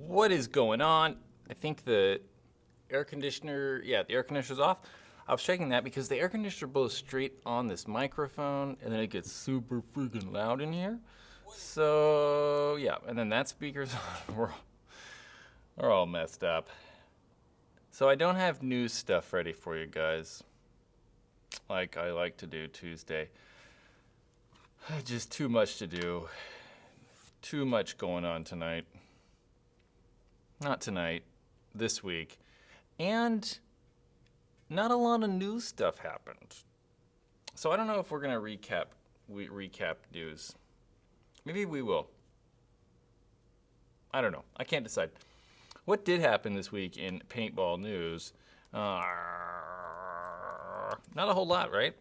What is going on? I think the air conditioner, the air conditioner's off. I was checking that because the air conditioner blows straight on this microphone and then it gets super freaking loud in here. So, yeah, and then that speaker's on. We're all messed up. So I don't have news stuff ready for you guys, like I like to do Tuesday. Just too much to do. Too much going on tonight. Not tonight, this week. And not a lot of news stuff happened. So I don't know if we're going to recap news. Maybe we will. I don't know. I can't decide. What did happen this week in paintball news? Not a whole lot, right?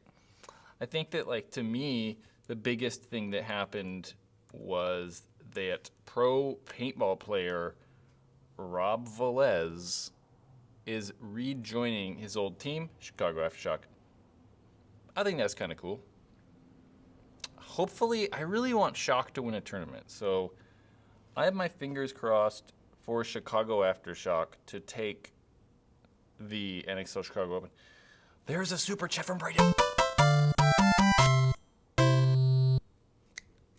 I think that, to me, the biggest thing that happened was that pro paintball player Rob Velez is rejoining his old team, Chicago Aftershock. I think that's kind of cool. Hopefully, I really want Shock to win a tournament, so I have my fingers crossed for Chicago Aftershock to take the NXL Chicago Open. There's a super chat from Brayden.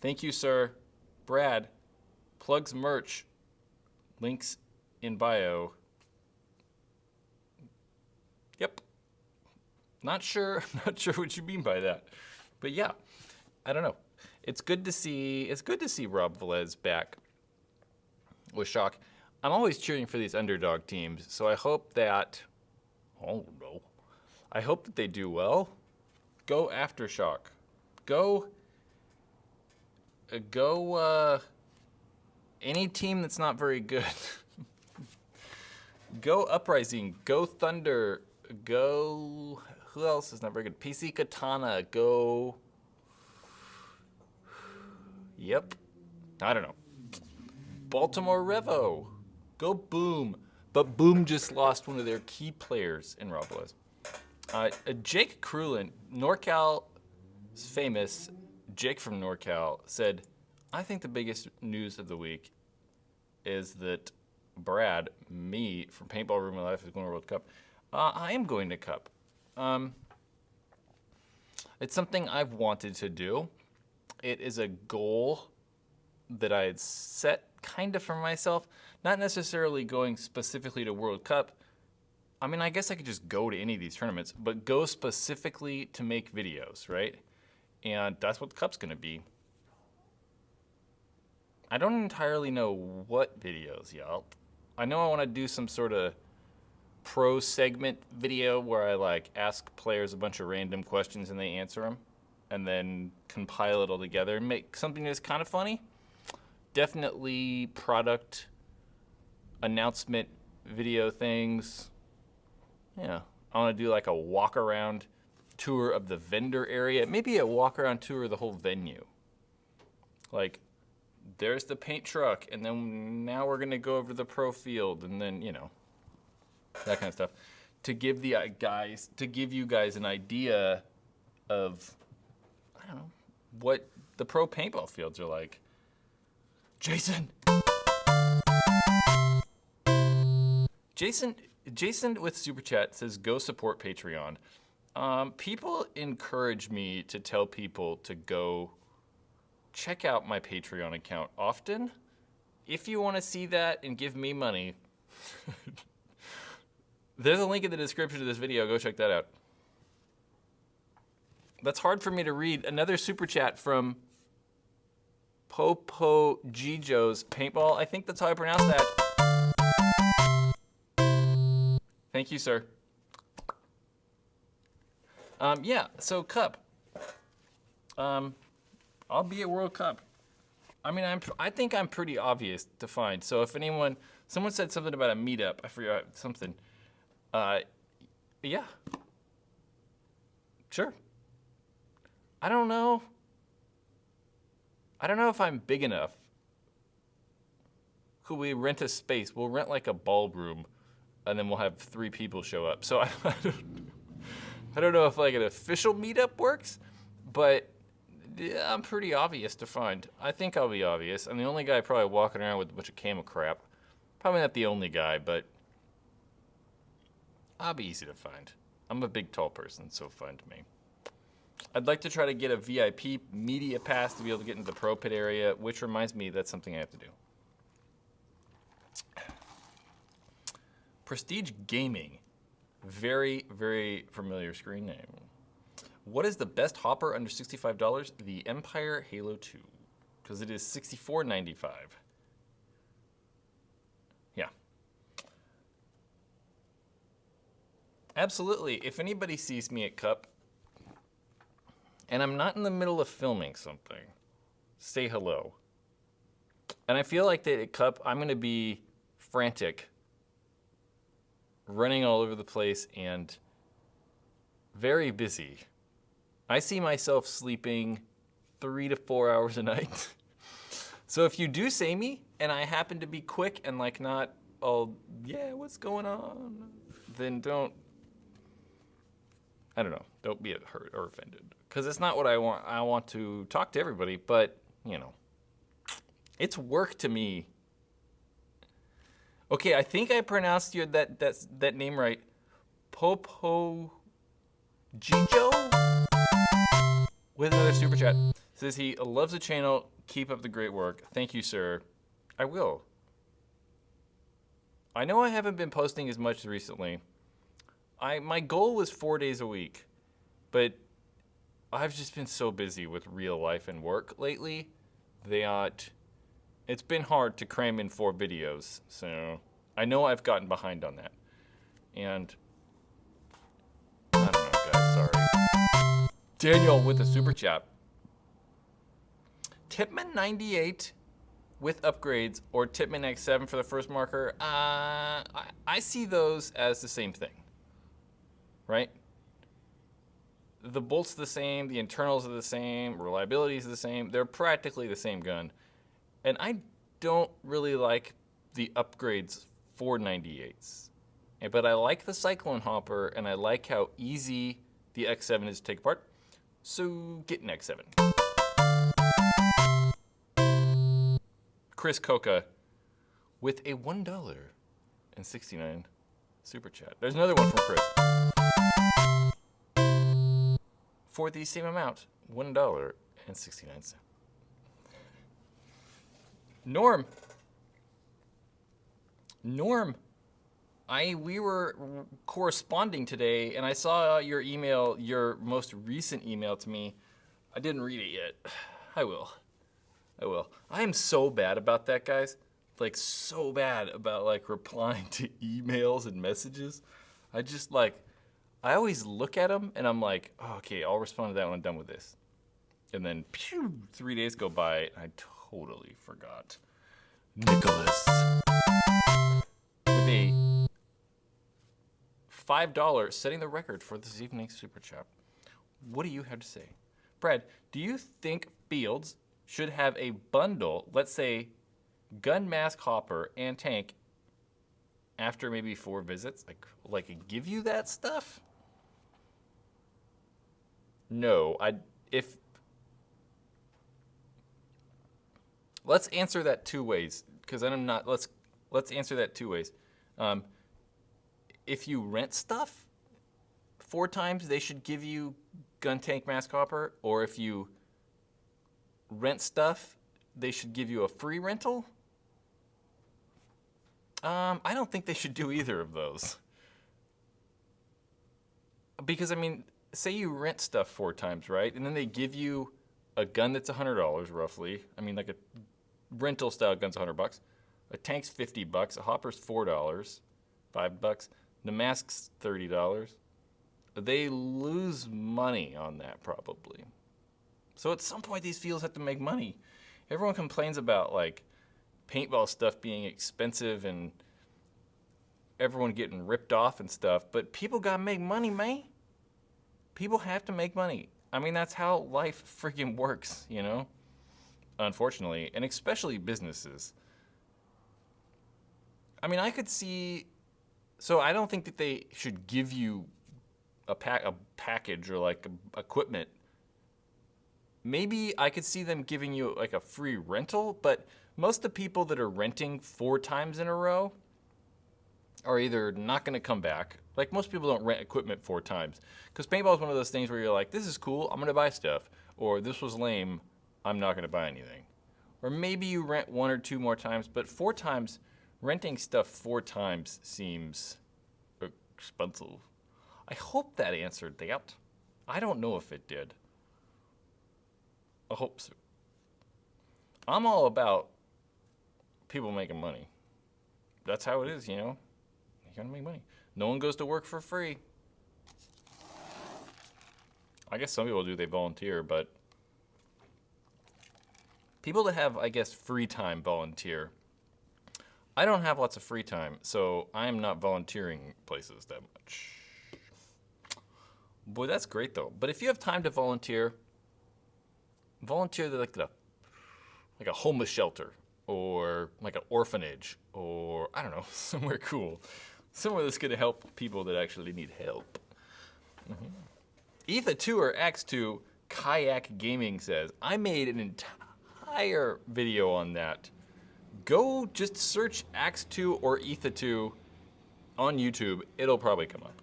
Thank you, sir. Brad, plugs merch. Links in bio. Yep. Not sure what you mean by that. But yeah, I don't know. It's good to see Rob Velez back with Shock. I'm always cheering for these underdog teams, so I hope that I hope that they do well. Go Aftershock. Go any team that's not very good. Go Uprising, go Thunder, go, who else is not very good? PC Katana, go, yep, I don't know. Baltimore Revo, go Boom. But Boom just lost one of their key players in Rob Velez. Jake Krulin, NorCal's famous Jake from NorCal, said, I think the biggest news of the week is that Brad, me, from Paintball Ruin My Life, is going to World Cup. I am going to Cup. It's something I've wanted to do. It is a goal that I had set kind of for myself, not necessarily going specifically to World Cup. I mean, I guess I could just go to any of these tournaments, but go specifically to make videos, right? And that's what the Cup's going to be. I don't entirely know what videos, y'all. I know I want to do some sort of pro segment video where I ask players a bunch of random questions and they answer them, and then compile it all together and make something that's kind of funny. Definitely product announcement video things. Yeah, I want to do a walk around tour of the vendor area, maybe a walk around tour of the whole venue. There's the paint truck, and then now we're gonna go over to the pro field, and then that kind of stuff, to give you guys an idea of, I don't know, what the pro paintball fields are like. Jason with Super Chat says, go support Patreon. People encourage me to tell people to go check out my Patreon account often. If you want to see that and give me money, there's a link in the description of this video. Go check that out. That's hard for me to read. Another super chat from Popo Gijo's Paintball. I think that's how I pronounce that. Thank you, sir. So Cup. I'll be at World Cup. I mean, I think I'm pretty obvious to find. So if someone said something about a meetup, I forgot something. Yeah. Sure. I don't know if I'm big enough. Could we rent a space? We'll rent a ballroom, and then we'll have 3 people show up. So I don't know if an official meetup works, but yeah, I'm pretty obvious to find. I think I'll be obvious. I'm the only guy probably walking around with a bunch of camo crap. Probably not the only guy, but I'll be easy to find. I'm a big, tall person, so find me. I'd like to try to get a VIP media pass to be able to get into the Pro Pit area, which reminds me that's something I have to do. Prestige Gaming. Very, very familiar screen name. What is the best hopper under $65? The Empire Halo 2. Because it is $64.95. Yeah. Absolutely. If anybody sees me at Cup, and I'm not in the middle of filming something, say hello. And I feel like that at Cup, I'm going to be frantic, running all over the place, and very busy. I see myself sleeping 3 to 4 hours a night. So if you do see me, and I happen to be quick and like not all, yeah, what's going on? Then don't be hurt or offended. Because it's not what I want. I want to talk to everybody, but, you know, it's work to me. Okay, I think I pronounced that name right. Popo Gijo? With another super chat. Says he loves the channel. Keep up the great work. Thank you, sir. I will. I know I haven't been posting as much recently. My goal was 4 days a week, but I've just been so busy with real life and work lately that it's been hard to cram in 4 videos. So I know I've gotten behind on that. And I don't know, guys, sorry. Daniel with the super chat. Tipman 98 with upgrades or Tipman X7 for the first marker. I see those as the same thing, right? The bolt's the same, the internals are the same, reliability is the same. They're practically the same gun. And I don't really like the upgrades for 98s. But I like the Cyclone Hopper, and I like how easy the X7 is to take apart. So get an X7. Chris Coca with a $1.69 super chat. There's another one from Chris. For the same amount, $1.69. Norm, we were corresponding today, and I saw your email, your most recent email to me. I didn't read it yet. I will. I am so bad about that, guys. Like, so bad about, like, replying to emails and messages. I always look at them, and I'm like, oh, okay, I'll respond to that when I'm done with this. And then, 3 days go by, and I totally forgot. Nicholas. With a $5 setting the record for this evening's super chat. What do you have to say? Brad, do you think Fields should have a bundle, let's say gun, mask, hopper, and tank after maybe 4 visits? Like give you that stuff? No, let's answer that 2 ways, because I'm not, let's answer that 2 ways. If you rent stuff 4 times, they should give you gun, tank, mask, hopper, or if you rent stuff, they should give you a free rental. I don't think they should do either of those. Because, I mean, say you rent stuff 4 times, right? And then they give you a gun that's $100 roughly. I mean, like a rental style gun's $100. A tank's $50. A hopper's $4, $5. The mask's $30. They lose money on that probably. So at some point, these fields have to make money. Everyone complains about, like, paintball stuff being expensive and everyone getting ripped off and stuff, but people gotta make money, man. People have to make money. I mean, that's how life freaking works, you know? Unfortunately, and especially businesses. I mean, I could see, so I don't think that they should give you a package or, like, equipment. Maybe I could see them giving you, like, a free rental, but most of the people that are renting 4 times in a row are either not going to come back. Like, most people don't rent equipment 4 times. Because paintball is one of those things where you're like, this is cool, I'm going to buy stuff. Or this was lame, I'm not going to buy anything. Or maybe you rent 1 or 2 more times, but 4 times, renting stuff 4 times seems expensive. I hope that answered that. I don't know if it did. I hope so. I'm all about people making money. That's how it is, you know? You gotta make money. No one goes to work for free. I guess some people do, they volunteer, but people that have, I guess, free time volunteer. I don't have lots of free time, so I am not volunteering places that much. Boy, that's great though. But if you have time to volunteer like a homeless shelter or like an orphanage or, I don't know, somewhere cool. Somewhere that's going to help people that actually need help. Etha2 or X2 Kayak Gaming says, I made an entire video on that. Go just search X2 or Etha2 on YouTube. It'll probably come up.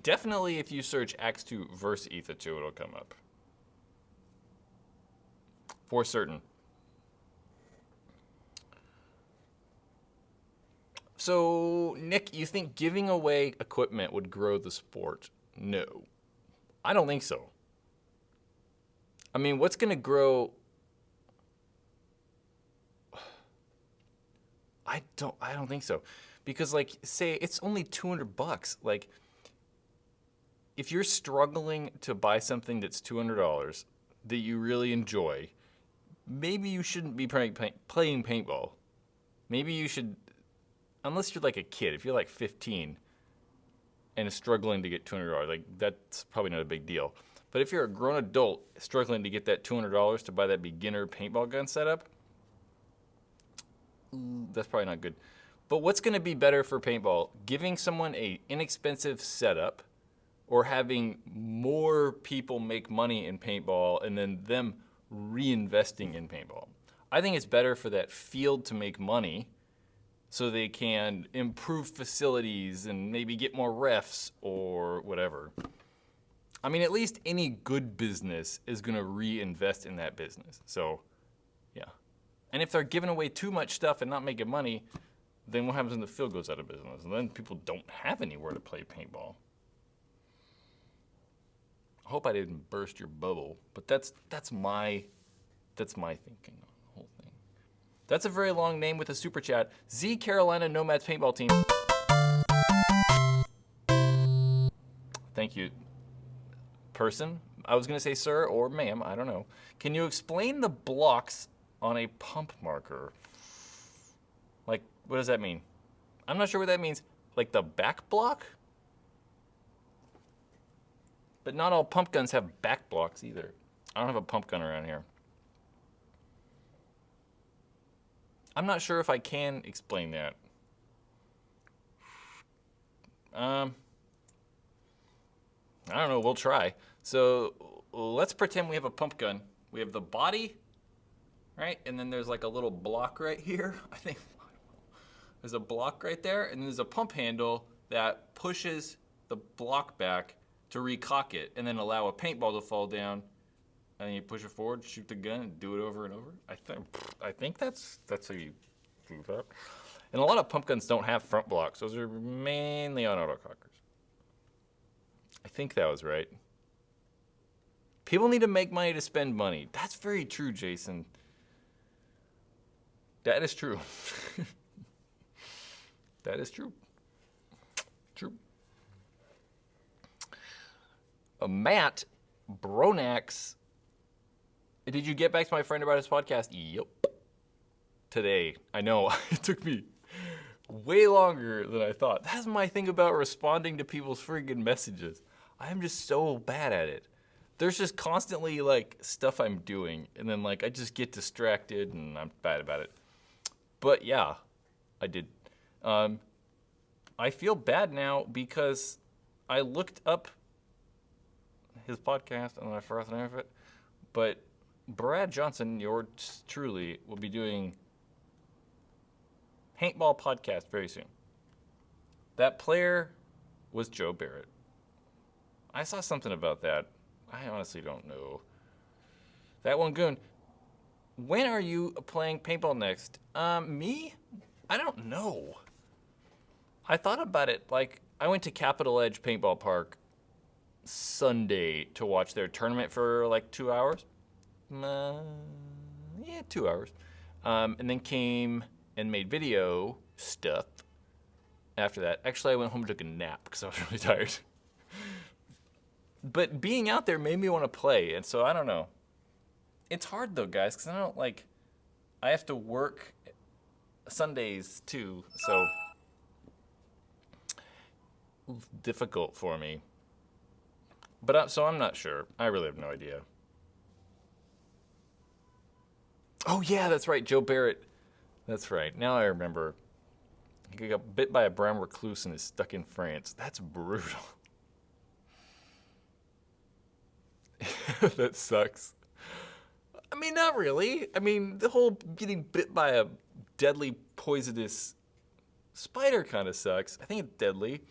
Definitely if you search X2 versus Etha2, it'll come up. For certain. So, Nick, you think giving away equipment would grow the sport? No. I don't think so. I mean, what's going to grow? I don't think so. Because, like, say it's only $200. Like, if you're struggling to buy something that's $200 that you really enjoy, maybe you shouldn't be playing paintball. Maybe you should, unless you're like a kid, if you're like 15 and is struggling to get $200, like that's probably not a big deal. But if you're a grown adult struggling to get that $200 to buy that beginner paintball gun setup, that's probably not good. But what's going to be better for paintball? Giving someone an inexpensive setup or having more people make money in paintball and then them reinvesting in paintball. I think it's better for that field to make money so they can improve facilities and maybe get more refs or whatever. I mean, at least any good business is going to reinvest in that business. So, yeah. And if they're giving away too much stuff and not making money, then what happens when the field goes out of business? And then people don't have anywhere to play paintball. I hope I didn't burst your bubble, but that's my thinking on the whole thing. That's a very long name with a super chat. Z Carolina Nomads Paintball Team. Thank you, person. I was gonna say sir or ma'am, I don't know. Can you explain the blocks on a pump marker? Like, what does that mean? I'm not sure what that means. Like the back block? But not all pump guns have back blocks either. I don't have a pump gun around here. I'm not sure if I can explain that. I don't know, we'll try. So let's pretend we have a pump gun. We have the body, right? And then there's like a little block right here. I think there's a block right there, and there's a pump handle that pushes the block back to recock it and then allow a paintball to fall down, and then you push it forward, shoot the gun, and do it over and over. I think that's how you do that. And a lot of pump guns don't have front blocks. Those are mainly on autocockers. I think that was right. People need to make money to spend money. That's very true, Jason. That is true. That is true. True. Matt Bronax. Did you get back to my friend about his podcast? Yep. Today. I know. It took me way longer than I thought. That's my thing about responding to people's friggin' messages. I am just so bad at it. There's just constantly like stuff I'm doing, and then like I just get distracted and I'm bad about it. But yeah, I did. I feel bad now because I looked up his podcast and I forgot the name of it, but Brad Johnson, yours truly, will be doing Paintball podcast very soon. That player was Joe Barrett. I saw something about that. I honestly don't know. That one goon. When are you playing paintball next? Me? I don't know. I thought about it. Like, I went to Capitol Edge Paintball Park Sunday to watch their tournament for like 2 hours. 2 hours. And then came and made video stuff after that. Actually, I went home and took a nap because I was really tired. But being out there made me want to play, and so I don't know. It's hard though, guys, because I have to work Sundays too, so it's difficult for me. But so I'm not sure. I really have no idea. Oh yeah, that's right, Joe Barrett. That's right. Now I remember. He got bit by a brown recluse and is stuck in France. That's brutal. That sucks. I mean, not really. I mean, the whole getting bit by a deadly poisonous spider kind of sucks. I think it's deadly.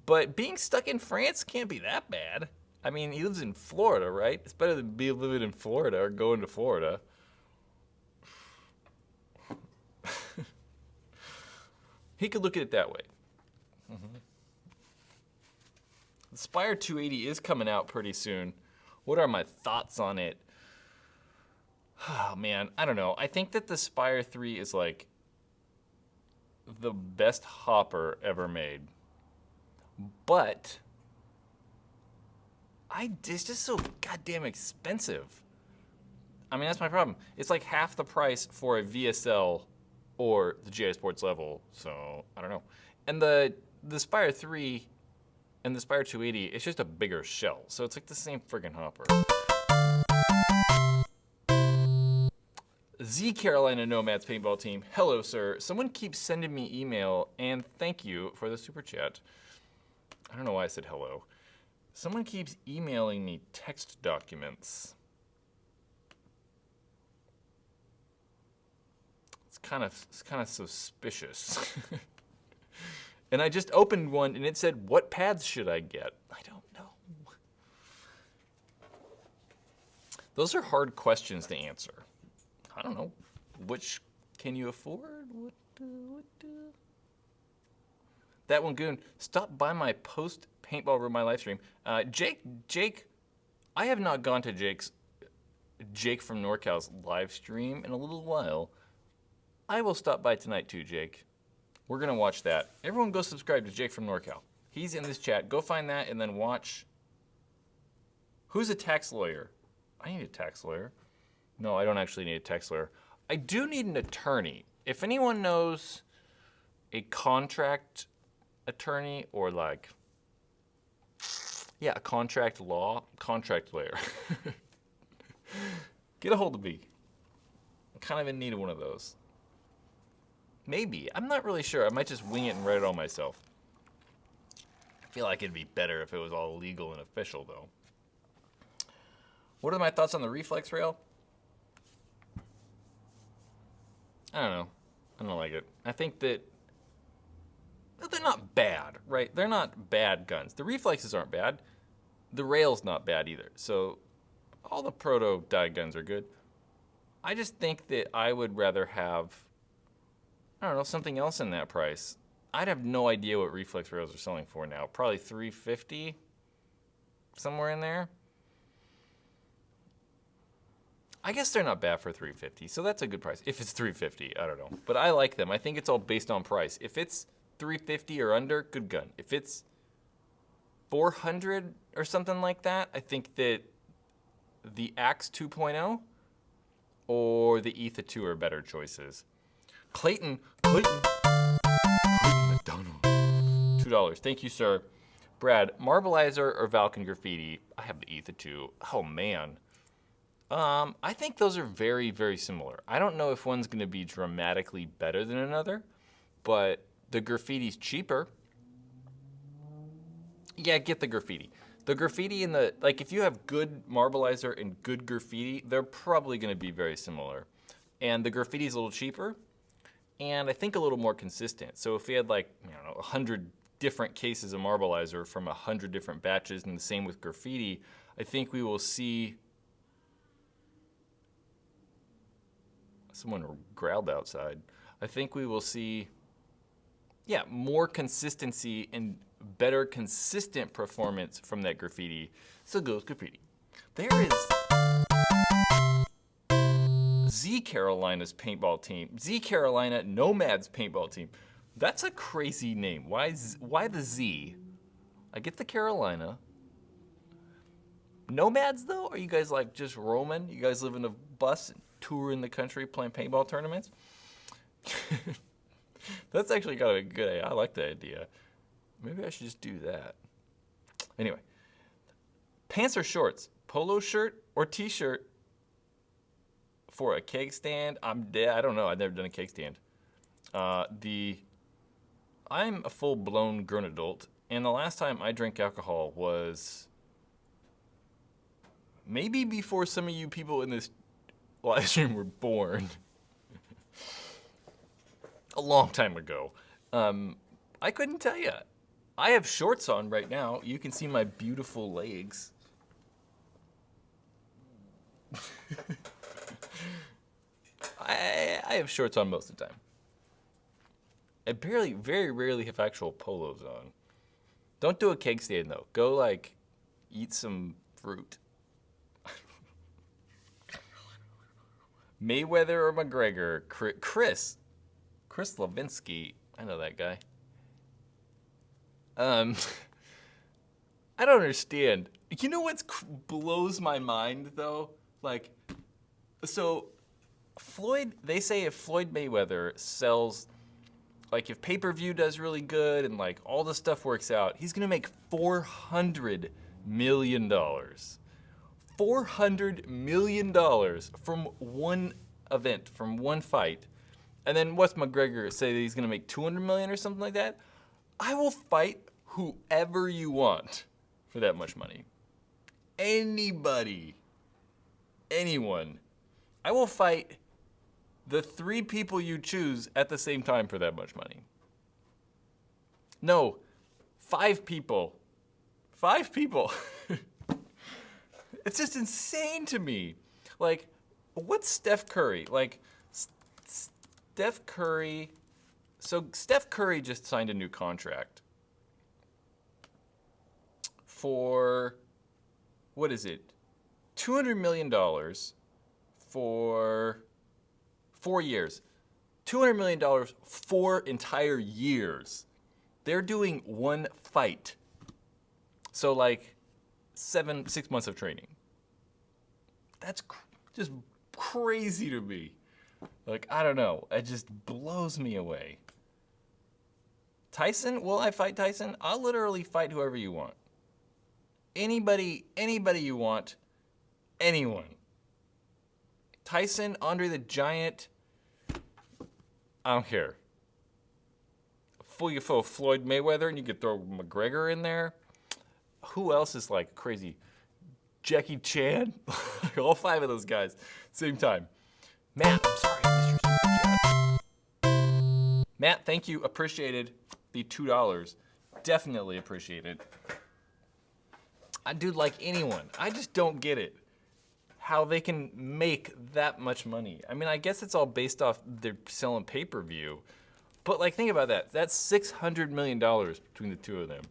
But being stuck in France can't be that bad. I mean, he lives in Florida, right? It's better than living in Florida or going to Florida. He could look at it that way. Mm-hmm. The Spire 280 is coming out pretty soon. What are my thoughts on it? Oh, man, I don't know. I think that the Spire 3 is like the best hopper ever made. But it's just so goddamn expensive. I mean, that's my problem. It's like half the price for a VSL or the GI Sports level. So, I don't know. And the Spire 3 and the Spire 280, it's just a bigger shell. So it's like the same friggin' hopper. Z Carolina Nomads Paintball Team. Hello, sir. Someone keeps sending me email, and thank you for the super chat. I don't know why I said hello. Someone keeps emailing me text documents. It's kind of suspicious. And I just opened one, and it said, "What pads should I get?" I don't know. Those are hard questions to answer. I don't know. Which can you afford? That one goon. Stop by my post Paintball Ruin My Life stream. Jake, I have not gone to Jake from NorCal's live stream in a little while. I will stop by tonight too, Jake. We're gonna watch that. Everyone go subscribe to Jake from NorCal. He's in this chat. Go find that and then watch. Who's a tax lawyer? I need a tax lawyer. No, I don't actually need a tax lawyer. I do need an attorney. If anyone knows a contract attorney or like, a contract lawyer, get a hold of me. I'm kind of in need of one of those. Maybe. I'm not really sure. I might just wing it and write it all myself. I feel like it'd be better if it was all legal and official, though. What are my thoughts on the reflex rail? I don't know. I don't like it. I think that they're not bad, right? They're not bad guns. The reflexes aren't bad. The rail's not bad either. So all the proto die guns are good. I just think that I would rather have, I don't know, something else in that price. I'd have no idea what reflex rails are selling for now. Probably $350, somewhere in there. I guess they're not bad for $350, so that's a good price. If it's $350, I don't know. But I like them. I think it's all based on price. If it's $350 or under, good gun. If it's $400 or something like that, I think that the Axe 2.0 or the Etha 2 are better choices. Clayton McDonald. $2. Thank you, sir. Brad, Marbleizer or Valken Graffiti? I have the Etha 2. Oh, man. I think those are very, very similar. I don't know if one's going to be dramatically better than another, but the Graffiti's cheaper. Yeah, get the Graffiti. The graffiti in the, like if you have good Marbleizer and good graffiti, they're probably gonna be very similar. And the graffiti's a little cheaper, and I think a little more consistent. So if we had like, I don't know, 100 different cases of Marbleizer from 100 different batches, and the same with graffiti, I think we will see, someone growled outside. I think we will see, yeah, more consistency and better consistent performance from that graffiti. So goes graffiti. There is Z Carolina's paintball team. Z Carolina Nomads paintball team. That's a crazy name. Why the Z? I get the Carolina. Nomads though? Are you guys like just roaming? You guys live in a bus and tour in the country playing paintball tournaments? That's actually kind of a good idea. I like the idea. Maybe I should just do that. Anyway, pants or shorts? Polo shirt or t-shirt for a cake stand? I'm dead. I don't know. I've never done a cake stand. I'm a full-blown grown adult, and the last time I drank alcohol was maybe before some of you people in this live stream were born. A long time ago. I couldn't tell you. I have shorts on right now. You can see my beautiful legs. I have shorts on most of the time. I very rarely have actual polos on. Don't do a cake stand though. Go like, eat some fruit. Mayweather or McGregor? Chris Levinsky. I know that guy. I don't understand. You know what blows my mind though? Like, so they say if Floyd Mayweather sells, like if pay-per-view does really good and like all the stuff works out, he's gonna make $400 million. $400 million from one event, from one fight. And then what's McGregor say that he's gonna make 200 million or something like that? I will fight whoever you want for that much money. Anybody, anyone. I will fight the 3 people you choose at the same time for that much money. No, 5 people. 5 people. It's just insane to me. Like, what's Steph Curry? Like, Steph Curry. So Steph Curry just signed a new contract for, what is it? $200 million for 4 years. $200 million, 4 entire years. They're doing one fight. So like 6 months of training. That's just crazy to me. Like, I don't know. It just blows me away. Tyson, will I fight Tyson? I'll literally fight whoever you want. Anybody you want, anyone. Tyson, Andre the Giant, I don't care. Floyd Mayweather, and you could throw McGregor in there. Who else is like crazy? Jackie Chan? All 5 of those guys, same time. Matt, I'm sorry, I missed your super chat. Matt, thank you, appreciated the $2. Definitely appreciate it. Dude, like anyone, I just don't get it. How they can make that much money. I mean, I guess it's all based off they're selling pay-per-view. But like, think about that. That's $600 million between the 2 of them.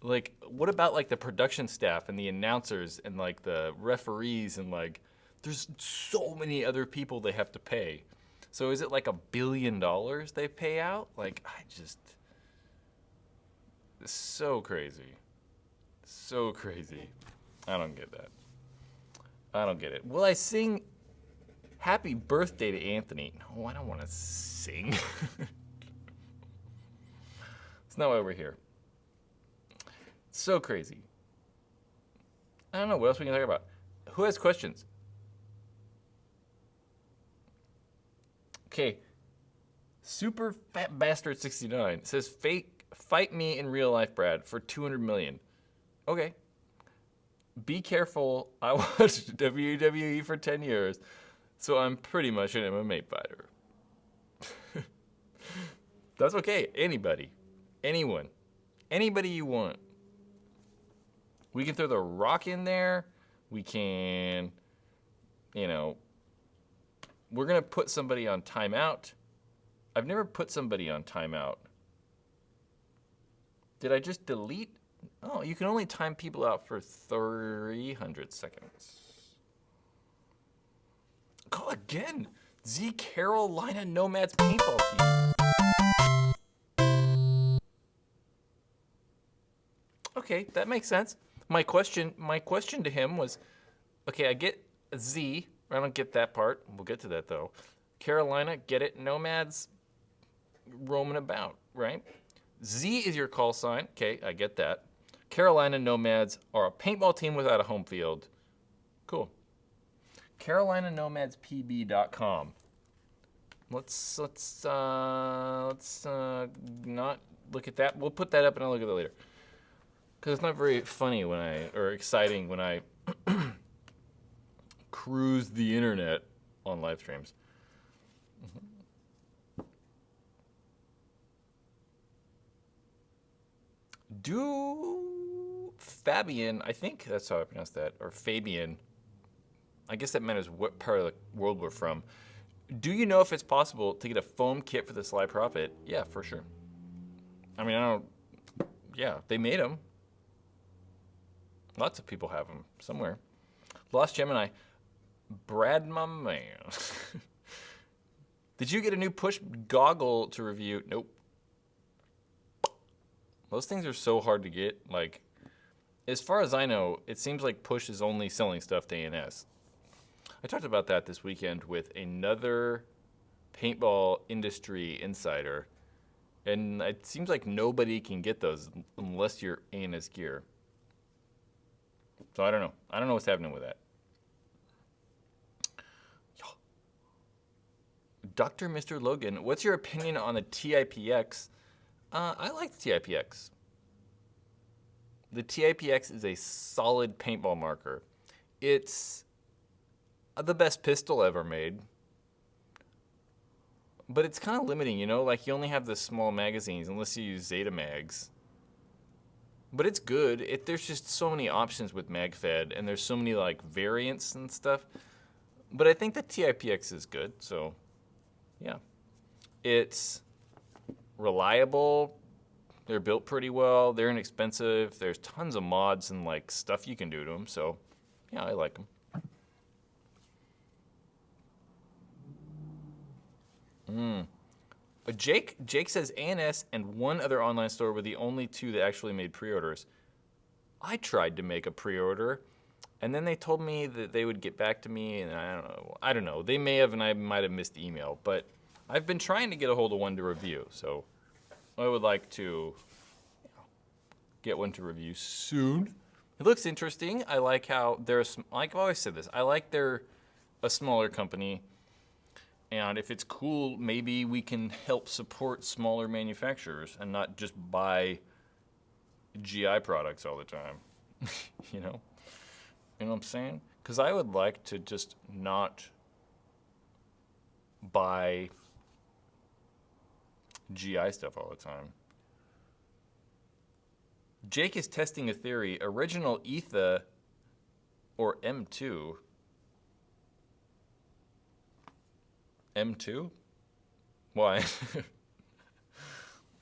Like, what about like the production staff and the announcers and like the referees and like, there's so many other people they have to pay. So is it like $1 billion they pay out? Like, it's so crazy. So crazy. I don't get that. I don't get it. Will I sing happy birthday to Anthony? No, I don't want to sing. It's not why we're here. So crazy. I don't know what else we can talk about. Who has questions? Okay. Super Fat Bastard 69 says, fight me in real life, Brad, for $200 million. Okay. Be careful. I watched WWE for 10 years, so I'm pretty much an MMA fighter. That's okay. Anybody. Anyone. Anybody you want. We can throw The Rock in there. We can, you know, we're going to put somebody on timeout. I've never put somebody on timeout. Did I just delete? Oh, you can only time people out for 300 seconds. Call again. Z Carolina Nomads paintball team. Okay, that makes sense. My question to him was, okay, I get Z. I don't get that part. We'll get to that though. Carolina, get it? Nomads roaming about, right? Z is your call sign. Okay, I get that. Carolina Nomads are a paintball team without a home field. Cool. CarolinaNomadsPB.com. Let's not look at that. We'll put that up and I'll look at that later. Because it's not very funny or exciting when I cruise the internet on live streams. Do Fabian, I think that's how I pronounce that, or Fabian. I guess that matters what part of the world we're from. Do you know if it's possible to get a foam kit for the Sly Prophet? Yeah, for sure. I mean, yeah, they made them. Lots of people have them somewhere. Lost Gemini. Brad, my man. Did you get a new push goggle to review? Nope. Those things are so hard to get. Like, as far as I know, it seems like Push is only selling stuff to ANS. I talked about that this weekend with another paintball industry insider, and it seems like nobody can get those unless you're ANS gear. So I don't know. I don't know what's happening with that. Dr. Mr. Logan, what's your opinion on the TIPX? I like the TIPX. The TIPX is a solid paintball marker. It's the best pistol ever made. But it's kind of limiting, you know? Like, you only have the small magazines unless you use Zeta mags. But it's good. There's just so many options with MagFed, and there's so many, like, variants and stuff. But I think the TIPX is good, so, yeah. It's reliable. They're built pretty well. They're inexpensive. There's tons of mods and, like, stuff you can do to them, so, yeah, I like them. But Jake says ANS and one other online store were the only two that actually made pre-orders. I tried to make a pre-order, and then they told me that they would get back to me, and I don't know. They may have, and I might have missed the email, but I've been trying to get a hold of one to review, so I would like to get one to review soon. It looks interesting. I like how they're, like I've always said this, I like they're a smaller company. And if it's cool, maybe we can help support smaller manufacturers and not just buy GI products all the time. You know? You know what I'm saying? Because I would like to just not buy GI stuff all the time. Jake is testing a theory. Original Etha or M2. M2? Why?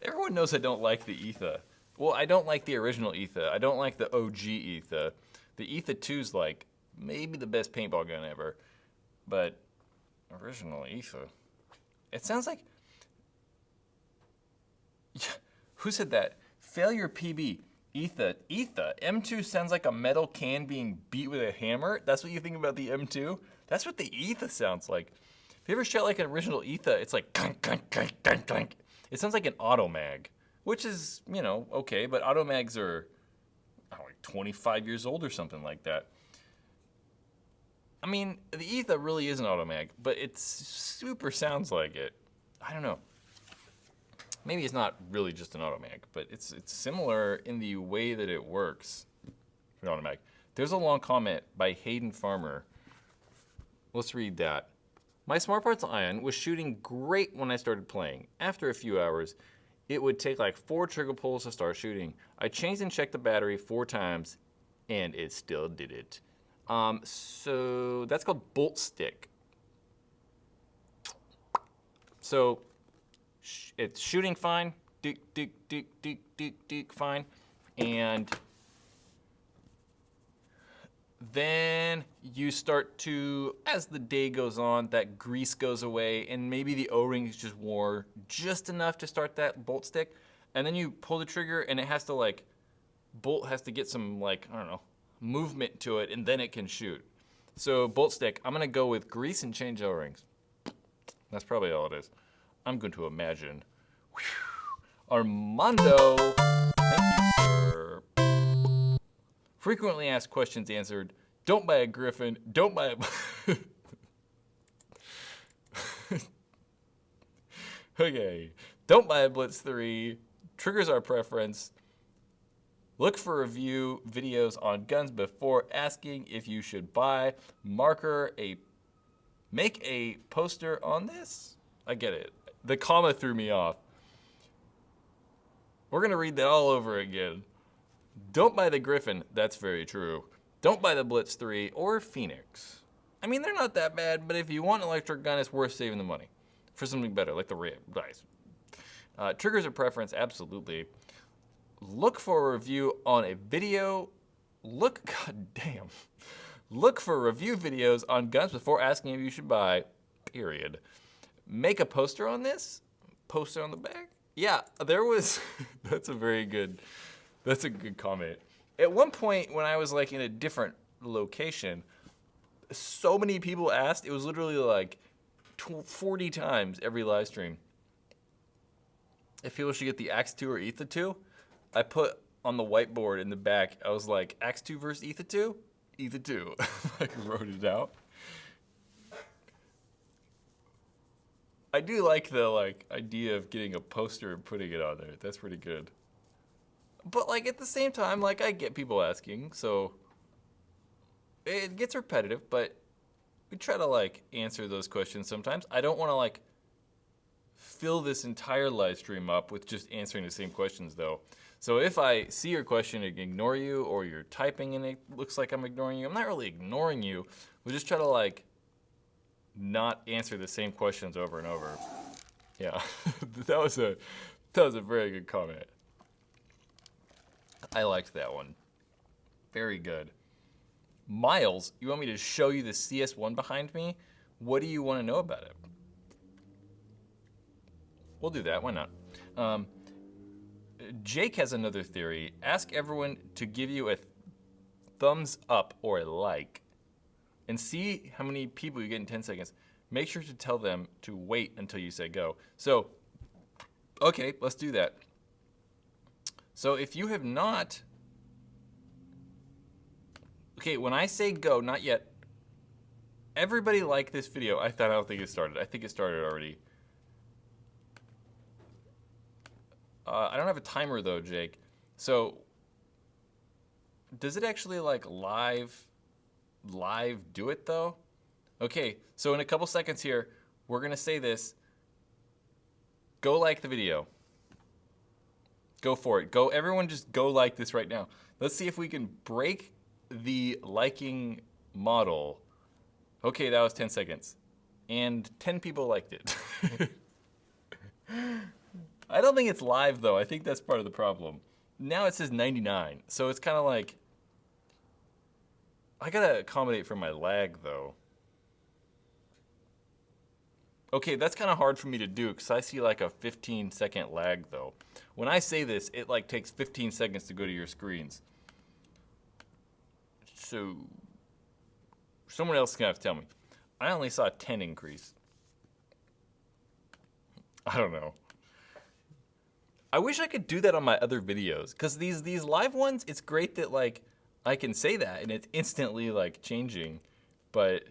Everyone knows I don't like the Etha. Well, I don't like the original Etha. I don't like the OG Etha. The Etha 2's like maybe the best paintball gun ever. But original Etha. It sounds like... Who said that? Failure PB. Etha. M2 sounds like a metal can being beat with a hammer. That's what you think about the M2? That's what the Etha sounds like. If you ever shot like an original Etha, it's like clank, clank, clank, clank, clank. It sounds like an automag, which is, you know, okay, but automags are like 25 years old or something like that. I mean, the Etha really is an automag, but it super sounds like it. I don't know. Maybe it's not really just an automag, but it's similar in the way that it works. automatic. There's a long comment by Hayden Farmer. Let's read that. My Smart Parts Ion was shooting great when I started playing. After a few hours, it would take like 4 trigger pulls to start shooting. I changed and checked the battery 4 times, and it still did it. So that's called bolt stick. So it's shooting fine, fine, and then you start to, as the day goes on, that grease goes away, and maybe the O-rings just wore just enough to start that bolt stick, and then you pull the trigger, and it has to like, bolt has to get some like, I don't know, movement to it, and then it can shoot. So bolt stick, I'm gonna go with grease and change O-rings. That's probably all it is. I'm going to imagine. Whew. Armando, thank you, sir. Frequently asked questions answered. Don't buy a Griffin. Don't buy a... Okay. Don't buy a Blitz 3. Triggers our preference. Look for review videos on guns before asking if you should buy. Marker a... Make a poster on this? I get it. The comma threw me off. We're going to read that all over again. Don't buy the Griffin. That's very true. Don't buy the Blitz 3 or Phoenix. I mean, they're not that bad, but if you want an electric gun, it's worth saving the money for something better, like the Ram dice. Triggers are preference, absolutely. Look for a review on a video. God damn. Look for review videos on guns before asking if you should buy, period. Make a poster on this? Poster on the back? Yeah, there was, that's a good comment. At one point when I was like in a different location, so many people asked, it was literally like 40 times every live stream, if people should get the Axe 2 or Etha 2. I put on the whiteboard in the back, I was like, Axe 2 versus Etha 2? Etha 2. Like, wrote it out. I do like the idea of getting a poster and putting it on there. That's pretty good. But like at the same time, like I get people asking, so it gets repetitive, but we try to like answer those questions sometimes. I don't want to like fill this entire live stream up with just answering the same questions though. So if I see your question and ignore you, or you're typing and it looks like I'm ignoring you, I'm not really ignoring you. We just try to like not answer the same questions over and over. Yeah, that was a very good comment. I liked that one. Very good. Miles, you want me to show you the CS1 behind me? What do you want to know about it? We'll do that, why not? Jake has another theory. Ask everyone to give you a thumbs up or a like, and see how many people you get in 10 seconds. Make sure to tell them to wait until you say go. So, okay, let's do that. So if you have not, okay, when I say go, not yet, everybody like this video. I don't think it started. I think it started already. I don't have a timer though, Jake. So does it actually like live do it though? Okay, so in a couple seconds here, we're gonna say this. Go like the video. Go for it. Go, everyone just go like this right now. Let's see if we can break the liking model. Okay, that was 10 seconds. And 10 people liked it. I don't think it's live though. I think that's part of the problem. Now it says 99. So it's kind of like, I gotta accommodate for my lag though. Okay, that's kind of hard for me to do because I see like a 15-second lag though. When I say this, it like takes 15 seconds to go to your screens. So someone else is gonna have to tell me. I only saw a 10 increase. I don't know. I wish I could do that on my other videos, because these live ones, it's great that like I can say that and it's instantly like changing, but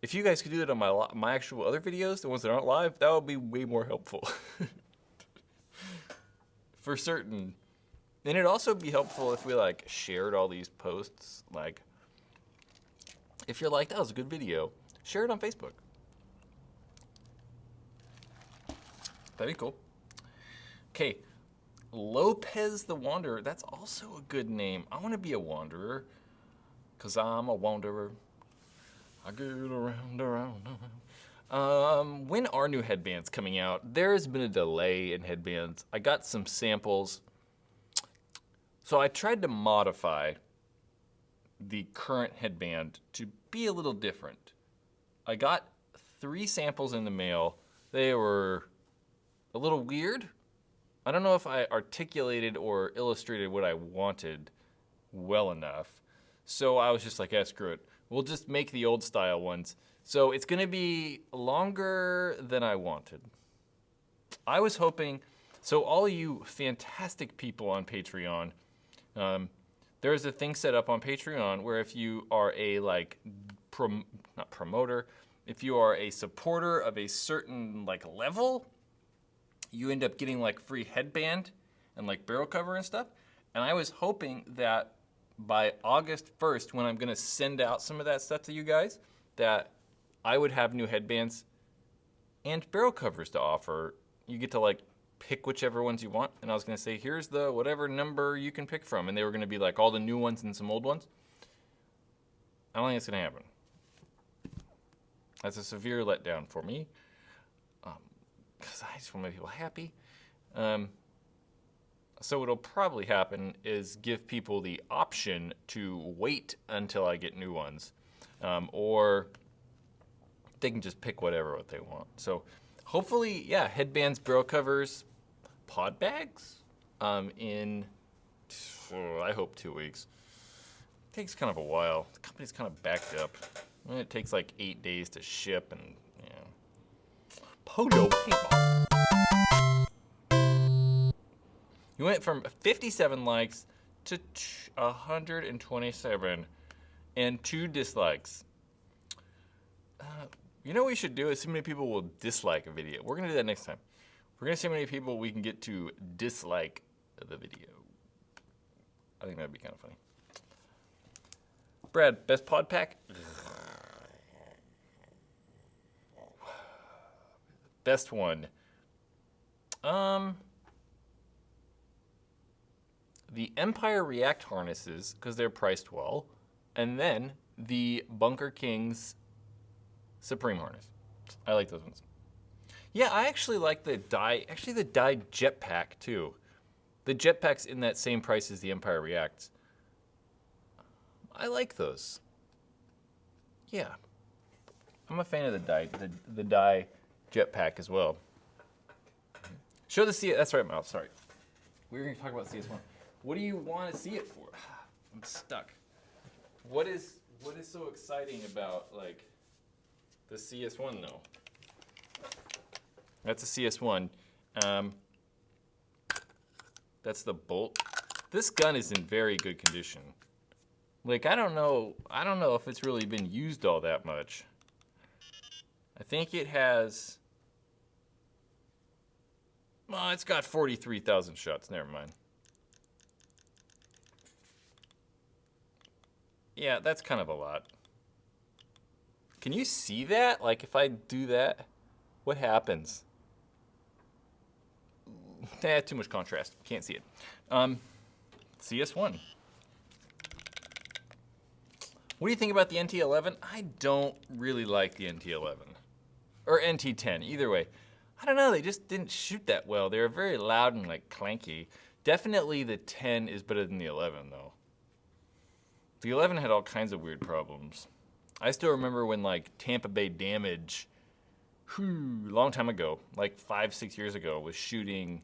if you guys could do that on my actual other videos, the ones that aren't live, that would be way more helpful. For certain. Then it'd also be helpful if we like shared all these posts. Like, if you're like, that was a good video, share it on Facebook. That'd be cool. Okay, Lopez the Wanderer. That's also a good name. I want to be a wanderer, cause I'm a wanderer. I get around. When are new headbands coming out? There has been a delay in headbands. I got some samples. So I tried to modify the current headband to be a little different. I got 3 samples in the mail. They were a little weird. I don't know if I articulated or illustrated what I wanted well enough. So I was just like, screw it. We'll just make the old style ones. So it's gonna be longer than I wanted. I was hoping, so all you fantastic people on Patreon, there's a thing set up on Patreon where if you are a not promoter, if you are a supporter of a certain level, you end up getting free headband and barrel cover and stuff. And I was hoping that by August 1st, when I'm gonna send out some of that stuff to you guys, that I would have new headbands and barrel covers to offer. You get to pick whichever ones you want. And I was gonna say, here's the whatever number you can pick from. And they were gonna be all the new ones and some old ones. I don't think it's gonna happen. That's a severe letdown for me. Because I just want to make people happy. So what'll probably happen is give people the option to wait until I get new ones. Or they can just pick what they want. So hopefully, yeah, headbands, barrel covers, pod bags in, I hope 2 weeks. It takes kind of a while. The company's kind of backed up. And it takes 8 days to ship and, Photo paintball. You went from 57 likes to 127 and 2 dislikes. You know what we should do is see how many people will dislike a video. We're going to do that next time. We're going to see how many people we can get to dislike the video. I think that'd be kind of funny. Brad, best pod pack? Best one. The Empire React harnesses, because they're priced well. And then the Bunker King's Supreme harness. I like those ones. Yeah, I actually like the dye jetpack too. The jetpack's in that same price as the Empire Reacts. I like those. Yeah. I'm a fan of the dye jetpack as well. Show the CS. That's right, Miles. Sorry. We were going to talk about CS1. What do you want to see it for? I'm stuck. What is so exciting about the CS1 though? That's a CS1. That's the bolt. This gun is in very good condition. I don't know if it's really been used all that much. I think it has. Well, it's got 43,000 shots. Never mind. Yeah, that's kind of a lot. Can you see that? If I do that, what happens? Too much contrast. Can't see it. CS1. What do you think about the NT11? I don't really like the NT11. Or NT10, either way. I don't know, they just didn't shoot that well. They were very loud and clanky. Definitely the 10 is better than the 11 though. The 11 had all kinds of weird problems. I still remember when Tampa Bay Damage, long time ago, 5-6 years ago, was shooting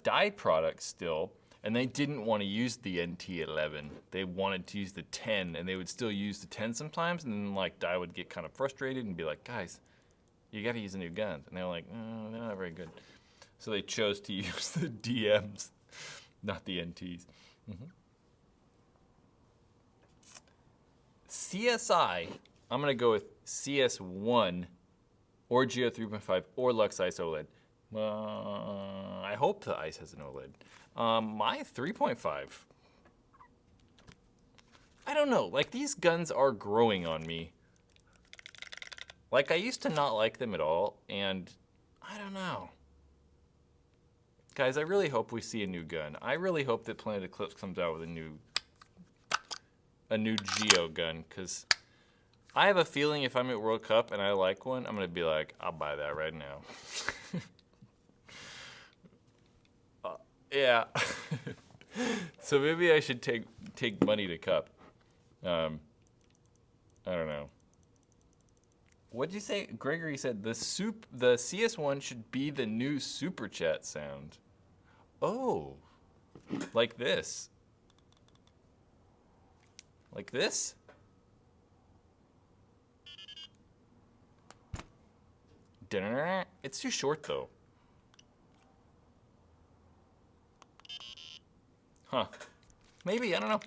dye products still, and they didn't want to use the NT11. They wanted to use the 10, and they would still use the 10 sometimes, and then dye would get kind of frustrated and be like, guys, you got to use the new guns. And they were like, oh, they're not very good. So they chose to use the DMs, not the NTs. Mm-hmm. CSI, I'm going to go with CS1 or Geo 3.5 or Lux Ice OLED. I hope the ice has an OLED. My 3.5. I don't know. Like, these guns are growing on me. Like, I used to not like them at all, and I don't know. Guys, I really hope we see a new gun. I really hope that Planet Eclipse comes out with a new Geo gun, because I have a feeling if I'm at World Cup and I like one, I'm going to be like, I'll buy that right now. Yeah. So maybe I should take money to Cup. I don't know. What'd you say? Gregory said the CS1 should be the new super chat sound. Oh, like this. Like this? It's too short though. Huh. Maybe, I don't know.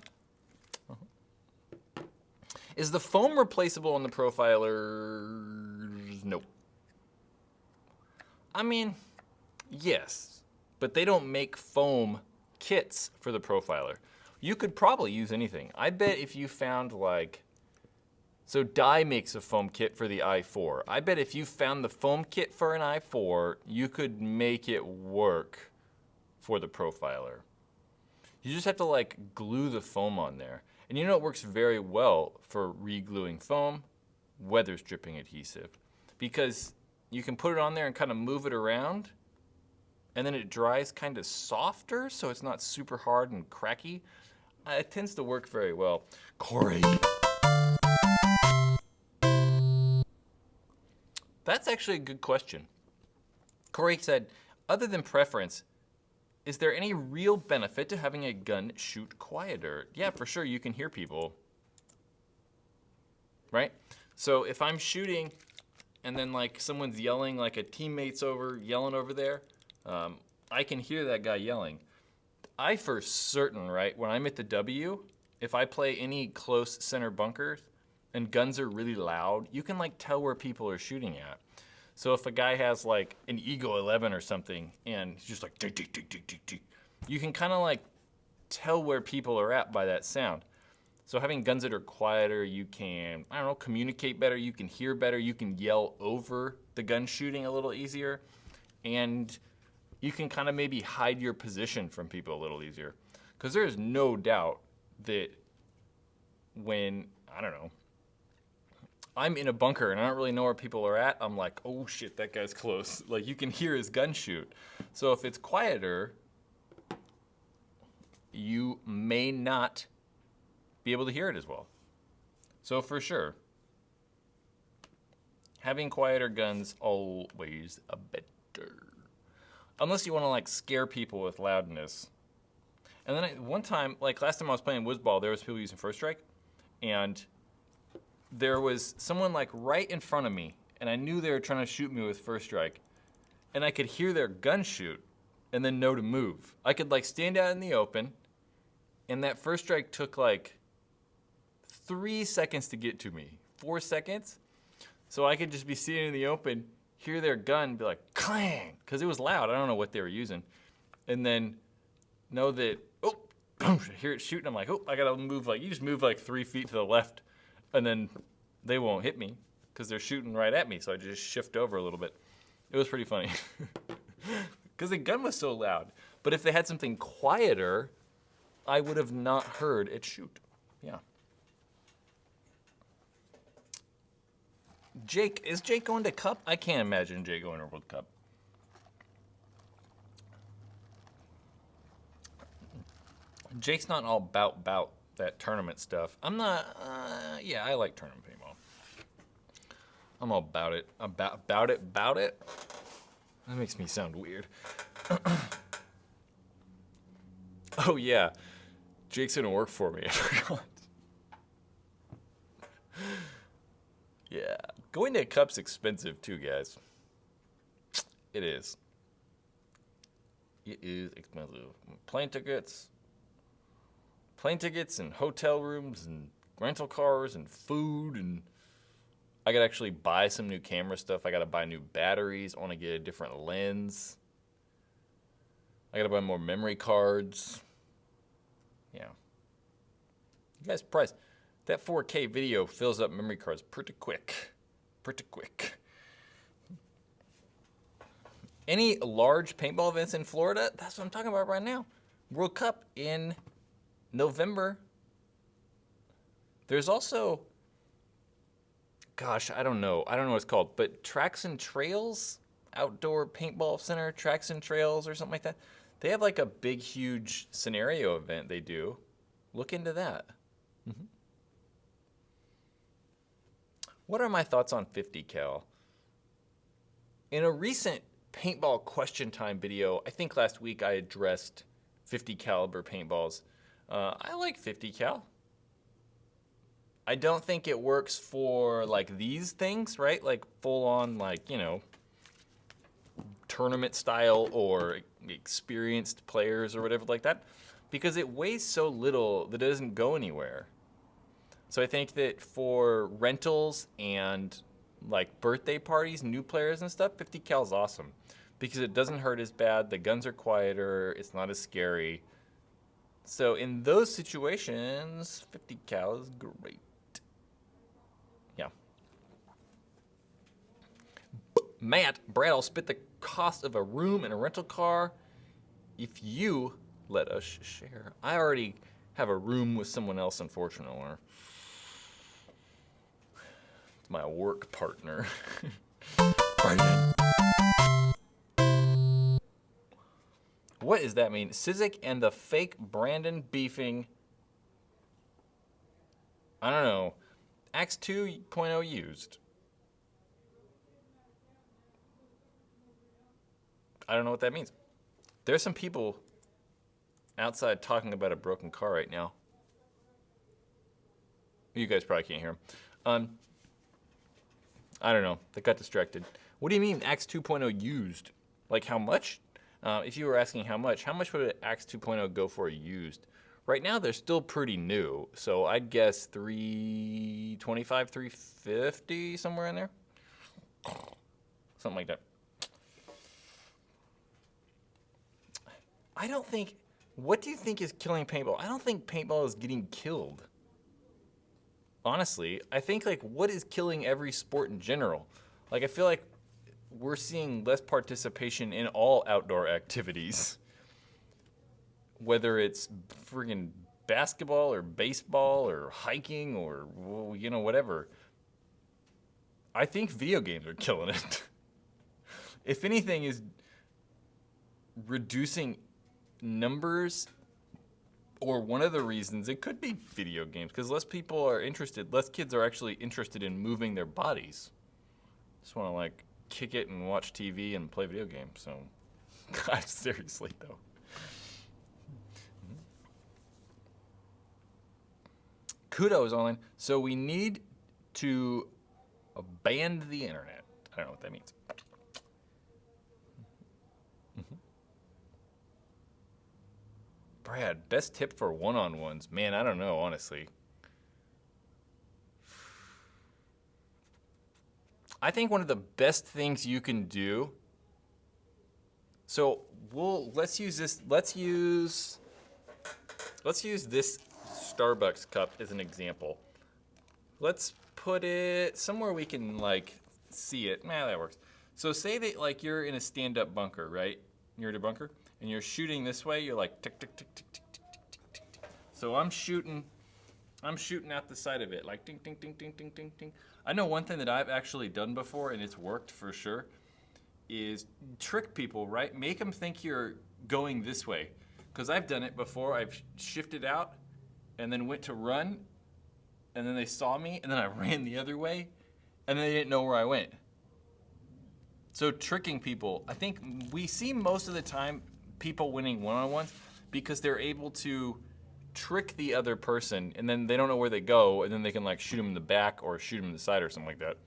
Is the foam replaceable on the profilers? Nope. I mean, yes, but they don't make foam kits for the profiler. You could probably use anything. I bet if you found like, so Dye makes a foam kit for the i4. I bet if you found the foam kit for an i4, you could make it work for the profiler. You just have to like glue the foam on there. And you know it works very well for re-gluing foam, weather stripping adhesive, because you can put it on there and kind of move it around, and then it dries kind of softer, so it's not super hard and cracky. It tends to work very well. Corey. That's actually a good question. Corey said, other than preference, is there any real benefit to having a gun shoot quieter? Yeah, for sure, you can hear people, right? So if I'm shooting and then like someone's yelling, like a teammate's yelling over there, I can hear that guy yelling. I for certain, right, when I'm at the W, if I play any close center bunkers and guns are really loud, you can like tell where people are shooting at. So if a guy has like an Eagle 11 or something and he's just like, tick, tick, tick, tick, tick, tick, you can kind of like tell where people are at by that sound. So having guns that are quieter, you can, I don't know, communicate better, you can hear better, you can yell over the gun shooting a little easier, and you can kind of maybe hide your position from people a little easier. Because there is no doubt that when, I don't know, I'm in a bunker and I don't really know where people are at, I'm like, oh shit, that guy's close. Like, you can hear his gun shoot. So if it's quieter, you may not be able to hear it as well. So for sure, having quieter guns always a better. Unless you want to like scare people with loudness. And then one time, like last time I was playing Wizzball, there was people using First Strike, and there was someone like right in front of me, and I knew they were trying to shoot me with First Strike, and I could hear their gun shoot and then know to move. I could like stand out in the open, and that First Strike took like 3 seconds to get to me, 4 seconds. So I could just be sitting in the open, hear their gun, be like, clang, because it was loud. I don't know what they were using. And then know that, oh, hear it shooting. I'm like, oh, I got to move, like, you just move like 3 feet to the left, and then they won't hit me because they're shooting right at me. So I just shift over a little bit. It was pretty funny because the gun was so loud. But if they had something quieter, I would have not heard it shoot. Yeah. Jake, is Jake going to Cup? I can't imagine Jake going to World Cup. Jake's not all about that tournament stuff. I'm not, yeah, I like tournament paintball. I'm all about it. About it. That makes me sound weird. Oh yeah, Jake's gonna work for me, I forgot. Yeah, going to Cup's expensive too, guys. It is. It is expensive. Plane tickets and hotel rooms and rental cars and food and I gotta actually buy some new camera stuff. I gotta buy new batteries. I want to get a different lens. I gotta buy more memory cards. Yeah. You guys surprised. That 4K video fills up memory cards pretty quick. Pretty quick. Any large paintball events in Florida? That's what I'm talking about right now. World Cup in November. There's also, gosh, I don't know what it's called, but Tracks and Trails, Outdoor Paintball Center, Tracks and Trails or something like that. They have like a big, huge scenario event they do. Look into that. Mm-hmm. What are my thoughts on 50 cal? In a recent paintball question time video, I think last week I addressed 50 caliber paintballs. I like 50 cal. I don't think it works for like these things, right? Like full on, like, you know, tournament style or experienced players or whatever like that, because it weighs so little that it doesn't go anywhere. So I think that for rentals and like birthday parties, new players and stuff, 50 cal is awesome because it doesn't hurt as bad. The guns are quieter. It's not as scary. So in those situations, 50 cal is great. Yeah. Brad, I'll split the cost of a room in a rental car if you let us share. I already have a room with someone else, unfortunately. It's my work partner. Brandon. What does that mean? Sizik and the fake Brandon beefing. I don't know. Axe 2.0 used. I don't know what that means. There's some people outside talking about a broken car right now. You guys probably can't hear them. I don't know. They got distracted. What do you mean Axe 2.0 used? Like how much? If you were asking how much would an Axe 2.0 go for used? Right now they're still pretty new, so I'd guess $325, $350, somewhere in there. Something like that. I don't think, what do you think is killing paintball? I don't think paintball is getting killed. Honestly, I think like what is killing every sport in general? Like I feel like we're seeing less participation in all outdoor activities. Whether it's friggin' basketball or baseball or hiking or, you know, whatever. I think video games are killing it. If anything is reducing numbers, or one of the reasons, it could be video games, because less people are interested, less kids are actually interested in moving their bodies. Just want to like kick it and watch TV and play video games, so, God, seriously though. Kudos online. So we need to ban the internet. I don't know what that means. Brad, best tip for one-on-ones. Man, I don't know, honestly. I think one of the best things you can do. So let's use this Starbucks cup as an example. Let's put it somewhere we can like see it. Nah, that works. So say that like you're in a stand-up bunker, right? You're in a bunker and you're shooting this way. You're like tick tick tick tick tick tick tick tick tick. So I'm shooting out the side of it like ding ding ding ding ding ding ding. I know one thing that I've actually done before and it's worked for sure is trick people, right? Make them think you're going this way. Because I've done it before. I've shifted out and then went to run, and then they saw me, and then I ran the other way, and then they didn't know where I went. So tricking people, I think we see most of the time people winning one-on-ones because they're able to trick the other person, and then they don't know where they go, and then they can like shoot them in the back or shoot them in the side or something like that.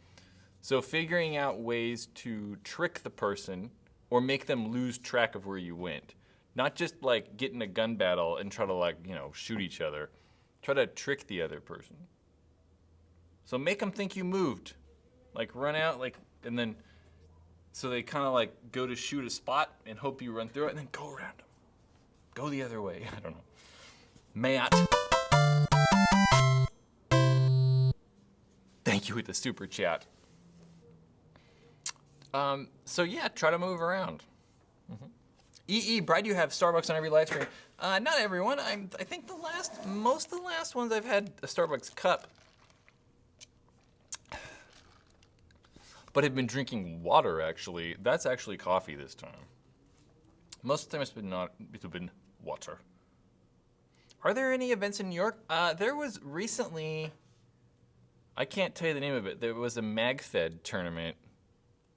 So figuring out ways to trick the person or make them lose track of where you went. Not just like get in a gun battle and try to like, you know, shoot each other. Try to trick the other person. So make them think you moved. like run out, like, and then, so they kind of like go to shoot a spot and hope you run through it and then go around them. Go the other way. I don't know. Matt. Thank you with the super chat. So yeah, try to move around. Bride, you have Starbucks on every live stream. Not everyone. I think most of the last ones I've had a Starbucks cup, but have been drinking water. Actually, that's actually coffee this time. Most of the time it's been water. Are there any events in New York? There was recently. I can't tell you the name of it. There was a MagFed tournament,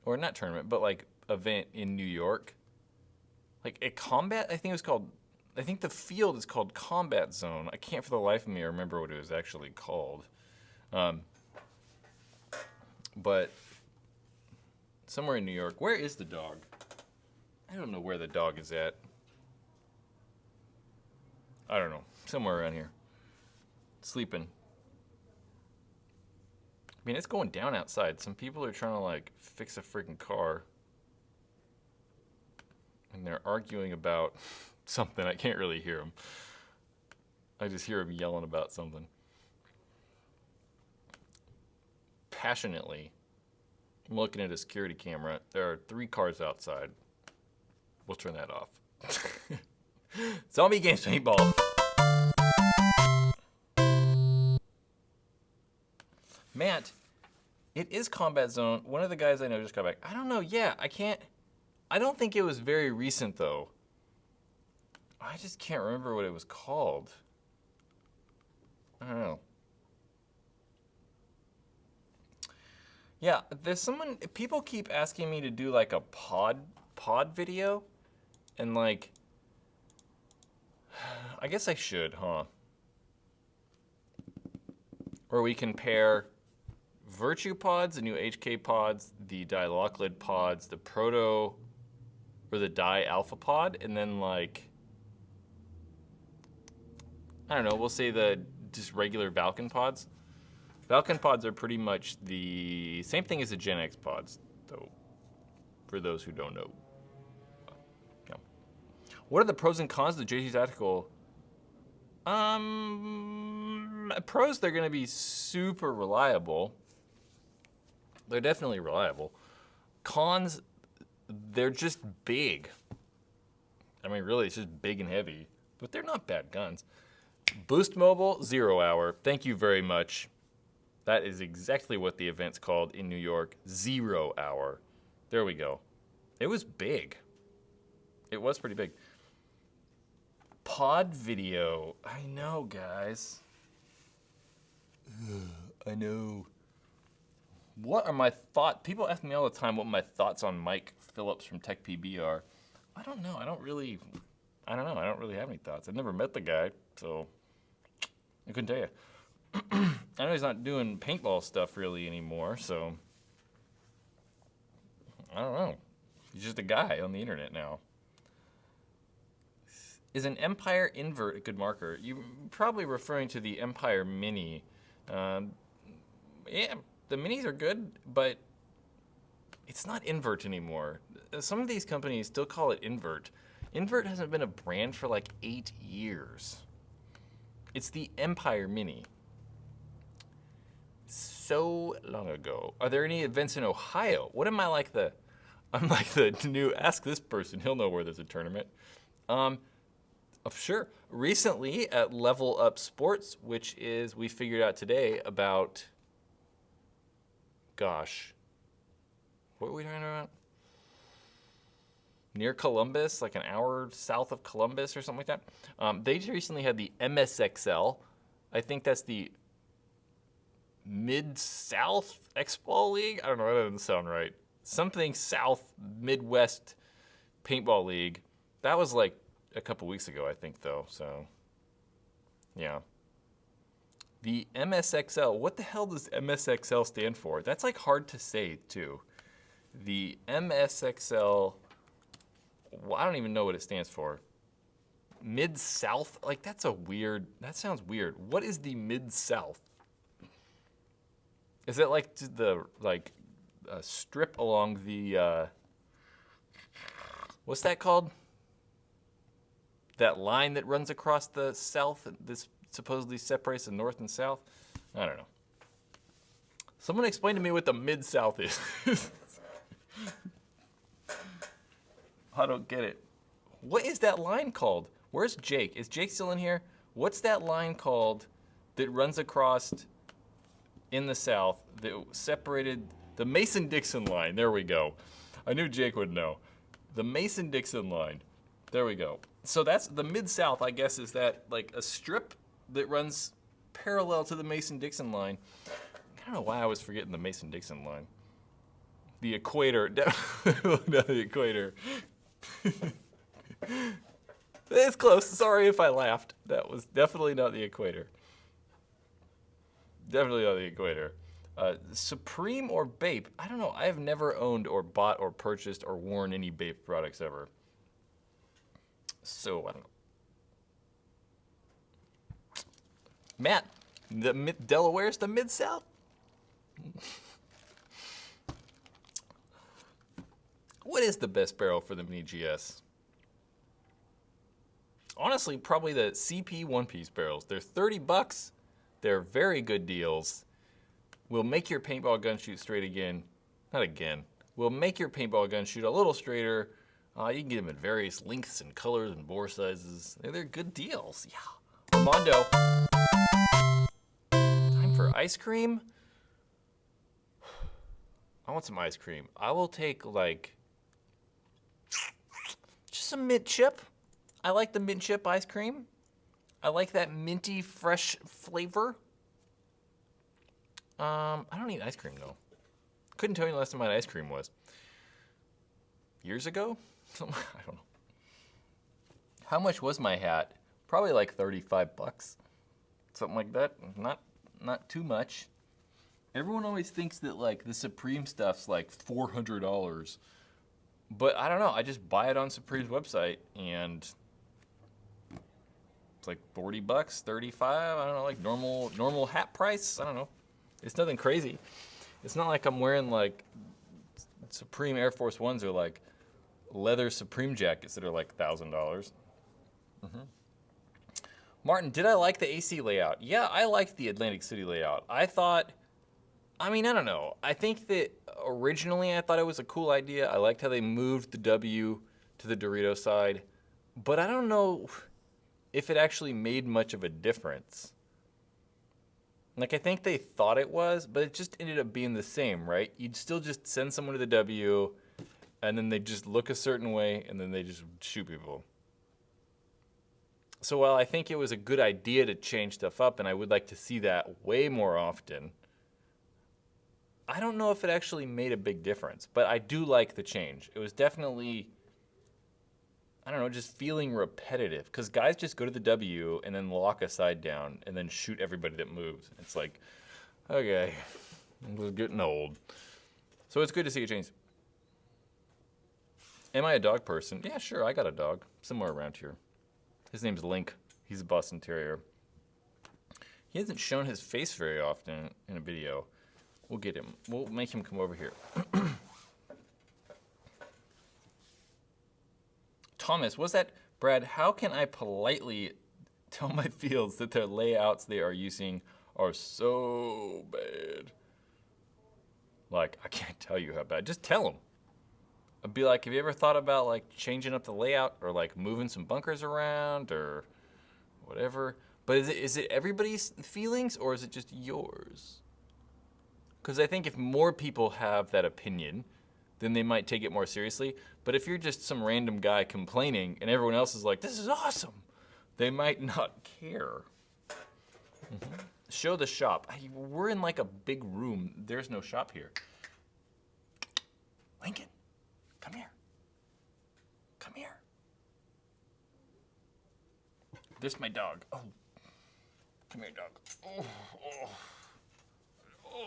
or not tournament, but like event in New York. Like a combat, I think it was called, I think the field is called Combat Zone. I can't for the life of me remember what it was actually called. But somewhere in New York. Where is the dog? I don't know where the dog is at. I don't know. Somewhere around here. Sleeping. I mean, it's going down outside. Some people are trying to like fix a freaking car. And they're arguing about something. I can't really hear them. I just hear them yelling about something. Passionately. I'm looking at a security camera. There are 3 cars outside. We'll turn that off. Zombie Games Paintball. Matt, it is Combat Zone. One of the guys I know just got back. I don't know. Yeah, I don't think it was very recent, though. I just can't remember what it was called. I don't know. Yeah, there's someone, people keep asking me to do like a pod video. And like, I guess I should, huh? Where we can pair Virtue pods, the new HK pods, the Diloclid pods, the Proto, or the Di Alpha pod, and then like, I don't know, we'll say the just regular Valken pods. Valken pods are pretty much the same thing as the Gen X pods, though, for those who don't know. Yeah. What are the pros and cons of the JT Tactical? Pros, they're gonna be super reliable. They're definitely reliable. Cons, they're just big. I mean, really, it's just big and heavy, but they're not bad guns. Boost Mobile, 0 hour. Thank you very much. That is exactly what the event's called in New York, 0 hour. There we go. It was big. It was pretty big. Pod video. I know, guys. I know. What are my thoughts? People ask me all the time what my thoughts on Mike Phillips from TechPB are. I don't know. I don't really have any thoughts. I've never met the guy, so I couldn't tell you. I know he's not doing paintball stuff really anymore, so I don't know. He's just a guy on the internet now. Is an Empire invert a good marker? You're probably referring to the Empire Mini. Yeah, the Minis are good, but it's not invert anymore. Some of these companies still call it invert. Invert hasn't been a brand for like 8 years. It's the Empire Mini. So long ago. Are there any events in Ohio? What am I like the? I'm like the new. Ask this person. He'll know where there's a tournament. Sure. Recently at Level Up Sports, which is we figured out today about. Gosh. What were we talking about? Near Columbus, like an hour south of Columbus or something like that. They recently had the MSXL. I think that's the Mid-South X-Ball League? I don't know, that doesn't sound right. Something South Midwest Paintball League. That was like a couple weeks ago, I think, though, so yeah. The MSXL, what the hell does MSXL stand for? That's like hard to say, too. The MSXL, well, I don't even know what it stands for. Mid-South? Like, that sounds weird. What is the Mid-South? Is it like the strip along the, what's that called? That line that runs across the south, this supposedly separates the north and south? I don't know. Someone explain to me what the Mid-South is. I don't get it. What is that line called? Where's Jake? Is Jake still in here? What's that line called that runs across in the south that separated the Mason-Dixon line? There we go. I knew Jake would know. The Mason-Dixon line. There we go. So that's the Mid-South, I guess, is that like a strip that runs parallel to the Mason-Dixon line. I don't know why I was forgetting the Mason-Dixon line. The equator, definitely not the equator. It's close. Sorry if I laughed. That was definitely not the equator. Definitely not the equator. Supreme or Bape? I don't know. I have never owned or bought or purchased or worn any Bape products ever. So, I don't know. Matt, Delaware's the Mid-South? What is the best barrel for the Mini GS? Honestly, probably the CP one-piece barrels. They're 30 bucks. They're very good deals. Will make your paintball gun shoot straight again. Not again. Will make your paintball gun shoot a little straighter. You can get them in various lengths and colors and bore sizes. They're good deals. Yeah. Armando. Time for ice cream? I want some ice cream. I will take like just some mint chip. I like the mint chip ice cream. I like that minty fresh flavor. I don't eat ice cream though. Couldn't tell you the last time I had ice cream was. Years ago? I don't know. How much was my hat? Probably like 35 bucks. Something like that. Not too much. Everyone always thinks that like the Supreme stuff's like $400. But I don't know. I just buy it on Supreme's website and it's like 40 bucks, 35. I don't know, like normal hat price. I don't know. It's nothing crazy. It's not like I'm wearing like Supreme Air Force Ones or like leather Supreme jackets that are like $1,000. Mm-hmm. Martin, did I like the AC layout? Yeah, I liked the Atlantic City layout. I don't know. I think that originally I thought it was a cool idea. I liked how they moved the W to the Dorito side. But I don't know if it actually made much of a difference. Like, I think they thought it was, but it just ended up being the same, right? You'd still just send someone to the W, and then they just look a certain way, and then they just shoot people. So while I think it was a good idea to change stuff up, and I would like to see that way more often, I don't know if it actually made a big difference. But I do like the change. It was definitely, I don't know, just feeling repetitive. Because guys just go to the W and then lock a side down and then shoot everybody that moves. It's like, okay, I'm just getting old. So it's good to see a change. Am I a dog person? Yeah, sure, I got a dog somewhere around here. His name's Link. He's a Boston Terrier. He hasn't shown his face very often in a video. We'll get him. We'll make him come over here. Thomas, what's that? Brad, how can I politely tell my fields that their layouts they are using are so bad? Like, I can't tell you how bad. Just tell them. I'd be like, have you ever thought about like changing up the layout or like moving some bunkers around or whatever? But is it everybody's feelings or is it just yours? Because I think if more people have that opinion, then they might take it more seriously. But if you're just some random guy complaining and everyone else is like, this is awesome, they might not care. Mm-hmm. Show the shop. We're in like a big room. There's no shop here. Lincoln. Come here. Come here. This is my dog. Oh. Come here, dog. Oh, oh.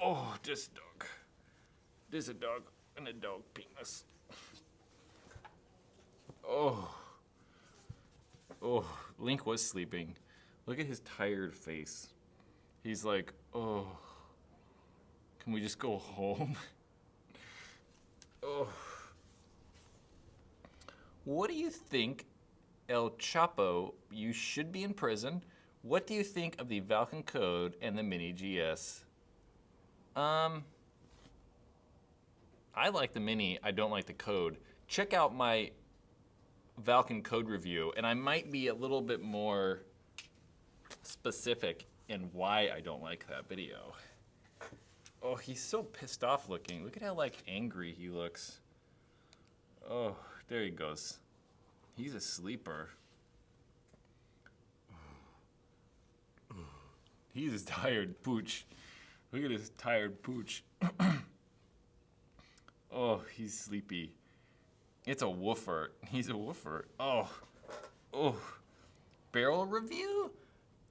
Oh, this dog. This is a dog and a dog penis. Oh. Oh, Link was sleeping. Look at his tired face. He's like, oh. Can we just go home? Oh. What do you think, El Chapo? You should be in prison. What do you think of the Valken Code and the Mini GS? I like the Mini. I don't like the Code. Check out my Valken Code review, and I might be a little bit more specific in why I don't like that video. Oh, he's so pissed off looking. Look at how, like, angry he looks. Oh, there he goes. He's a sleeper. He's a tired pooch. Look at his tired pooch. Oh, he's sleepy. It's a woofer. He's a woofer. Oh. Barrel review?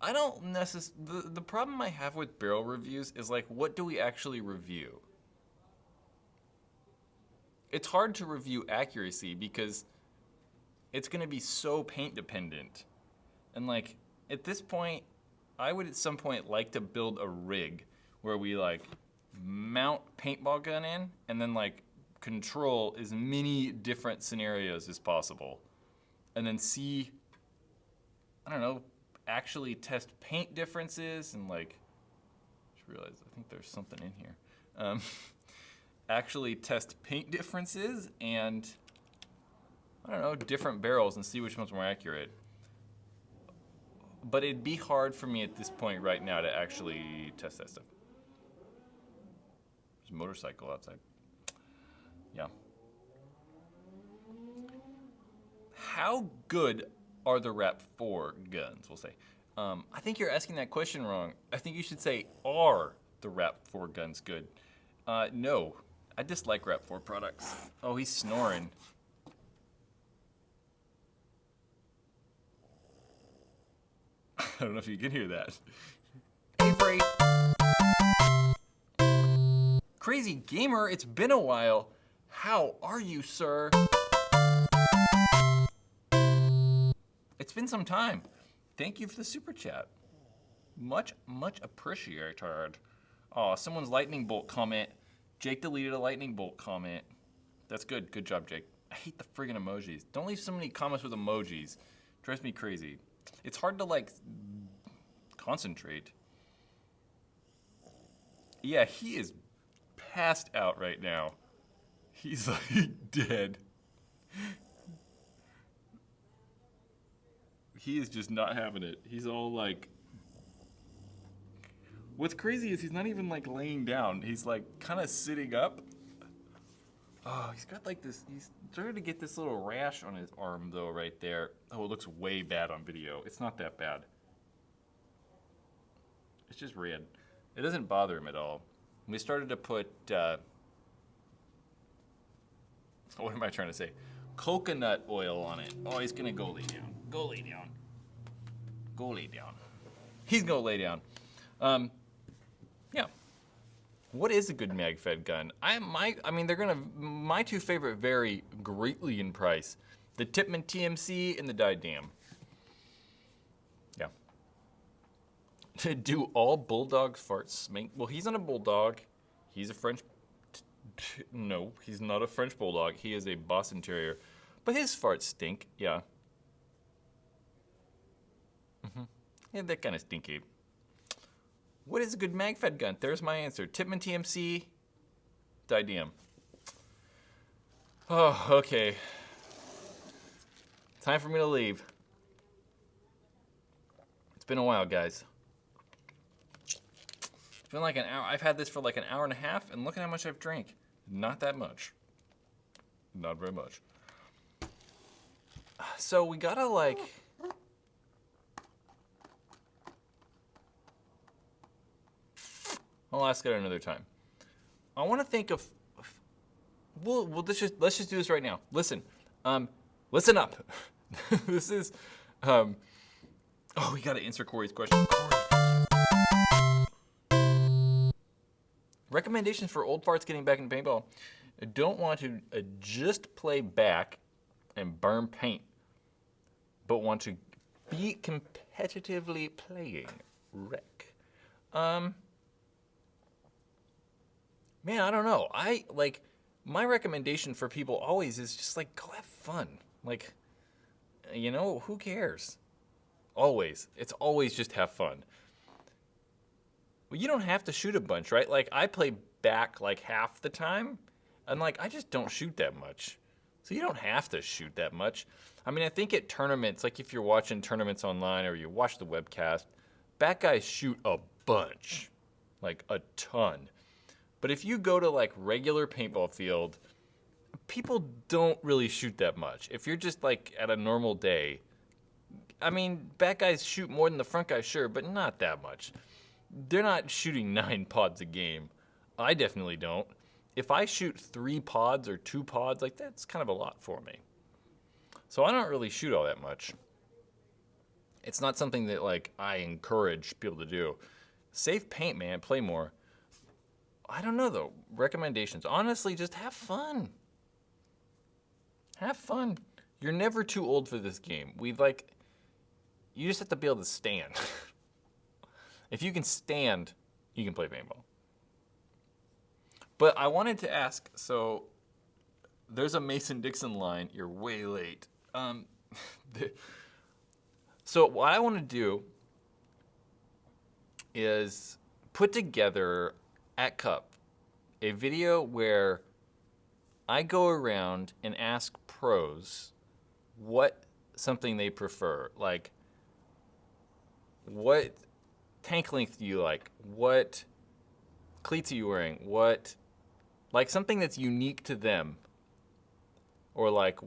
I don't necessarily... The problem I have with barrel reviews is, like, what do we actually review? It's hard to review accuracy because it's going to be so paint dependent. And, like, at this point, I would at some point like to build a rig where we, like, mount paintball gun in and then, like, control as many different scenarios as possible. And then see, I don't know, actually test paint differences and, like, just realized I think there's something in here. Actually test paint differences and, I don't know, different barrels and see which one's more accurate. But it'd be hard for me at this point right now to actually test that stuff. There's a motorcycle outside. Yeah. How good are the Rap 4 guns, we'll say? I think you're asking that question wrong. I think you should say, are the Rap 4 guns good? No. I dislike Rap 4 products. Oh, he's snoring. I don't know if you can hear that. Avery. Crazy Gamer, it's been a while. How are you, sir? It's been some time. Thank you for the super chat. Much, much appreciated. Oh, someone's lightning bolt comment. Jake deleted a lightning bolt comment. That's good. Good job, Jake. I hate the friggin' emojis. Don't leave so many comments with emojis. Drives me crazy. It's hard to, like, concentrate. Yeah, he is passed out right now. He's, like, dead. He is just not having it. He's all, like... What's crazy is he's not even, like, laying down. He's, like, kind of sitting up. Oh, he's got, like, this... He's starting to get this little rash on his arm, though, right there. Oh, it looks way bad on video. It's not that bad. It's just red. It doesn't bother him at all. We started to put... what am I trying to say? Coconut oil on it. Oh, he's gonna go lay down. Go lay down. Go lay down. He's gonna lay down. Yeah. What is a good mag-fed gun? My two favorite vary greatly in price. The Tippmann TMC and the Didam. Yeah. Do all bulldogs fart smink? Well, he's not a bulldog. He's a French... No, he's not a French bulldog. He is a Boston Terrier. But his farts stink, yeah. Yeah, they're kind of stinky. What is a good mag-fed gun? There's my answer. Tippmann TMC, Didam. Oh, okay. Time for me to leave. It's been a while, guys. It's been like an hour. I've had this for like an hour and a half, and look at how much I've drank. Not that much. Not very much. So we gotta, like... I'll ask it another time. I want to think of... Well, let's just do this right now. Listen. Listen up. This is... oh, we gotta answer Corey's question. Recommendations for old farts getting back in paintball. I don't want to just play back and burn paint, but want to be competitively playing rec. Man, I don't know. my recommendation for people always is just like go have fun. Like, who cares? Always. It's always just have fun. Well, you don't have to shoot a bunch, right? Like I play back like half the time, and like I just don't shoot that much. So you don't have to shoot that much. I mean, I think at tournaments, like if you're watching tournaments online or you watch the webcast, back guys shoot a bunch, like a ton. But if you go to like regular paintball field, people don't really shoot that much. If you're just like at a normal day, I mean, back guys shoot more than the front guys, sure, but not that much. They're not shooting 9 pods a game. I definitely don't. If I shoot 3 pods or 2 pods, like that's kind of a lot for me. So I don't really shoot all that much. It's not something that like I encourage people to do. Save paint, man. Play more. I don't know though. Recommendations. Honestly, just have fun. Have fun. You're never too old for this game. You just have to be able to stand. If you can stand, you can play paintball. But I wanted to ask, so there's a Mason-Dixon line. You're way late. So what I want to do is put together at Cup a video where I go around and ask pros what something they prefer. Like, what tank length do you like? What cleats are you wearing? Like something that's unique to them. Or like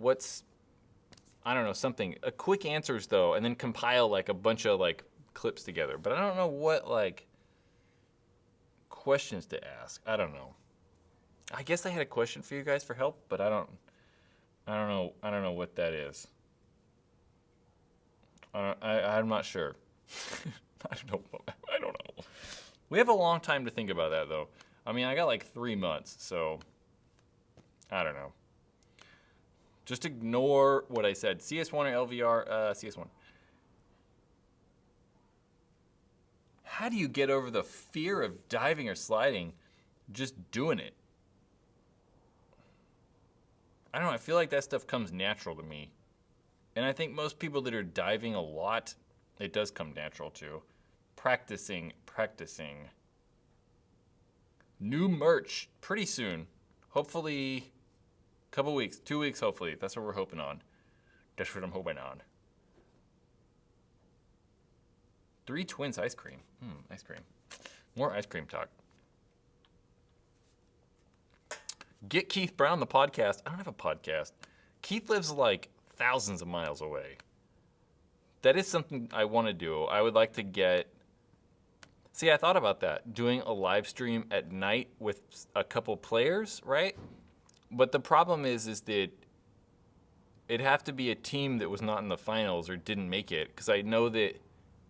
something. A quick answers though, and then compile like a bunch of like clips together. But I don't know what like questions to ask. I don't know. I guess I had a question for you guys for help, but I don't know what that is. I'm not sure. I don't know. We have a long time to think about that though. I mean, I got like 3 months, so I don't know. Just ignore what I said. CS1 or LVR? CS1. How do you get over the fear of diving or sliding just doing it? I don't know. I feel like that stuff comes natural to me. And I think most people that are diving a lot, it does come natural too. Practicing. New merch pretty soon. Hopefully, couple weeks, 2 weeks hopefully. That's what we're hoping on. That's what I'm hoping on. 3 Twins ice cream. Ice cream. More ice cream talk. Get Keith Brown the podcast. I don't have a podcast. Keith lives like thousands of miles away. That is something I want to do. I would like to get... See, I thought about that. Doing a live stream at night with a couple players, right? But the problem is that it'd have to be a team that was not in the finals or didn't make it. Because I know that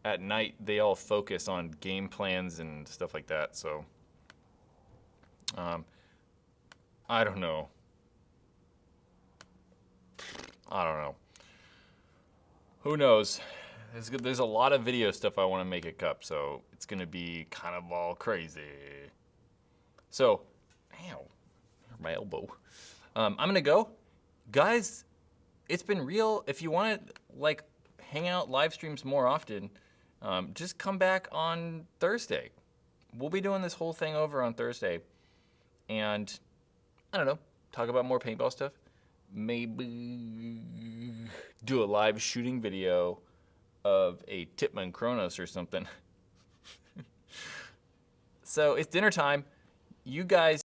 at night they all focus on game plans and stuff like that. So, I don't know. Who knows? There's a lot of video stuff I want to make at Cup, so it's going to be kind of all crazy. So, ow, my elbow. I'm going to go. Guys, it's been real. If you want to, like, hang out live streams more often, just come back on Thursday. We'll be doing this whole thing over on Thursday. And, I don't know, talk about more paintball stuff. Maybe do a live shooting video of a Tipman Kronos or something. So it's dinner time. You guys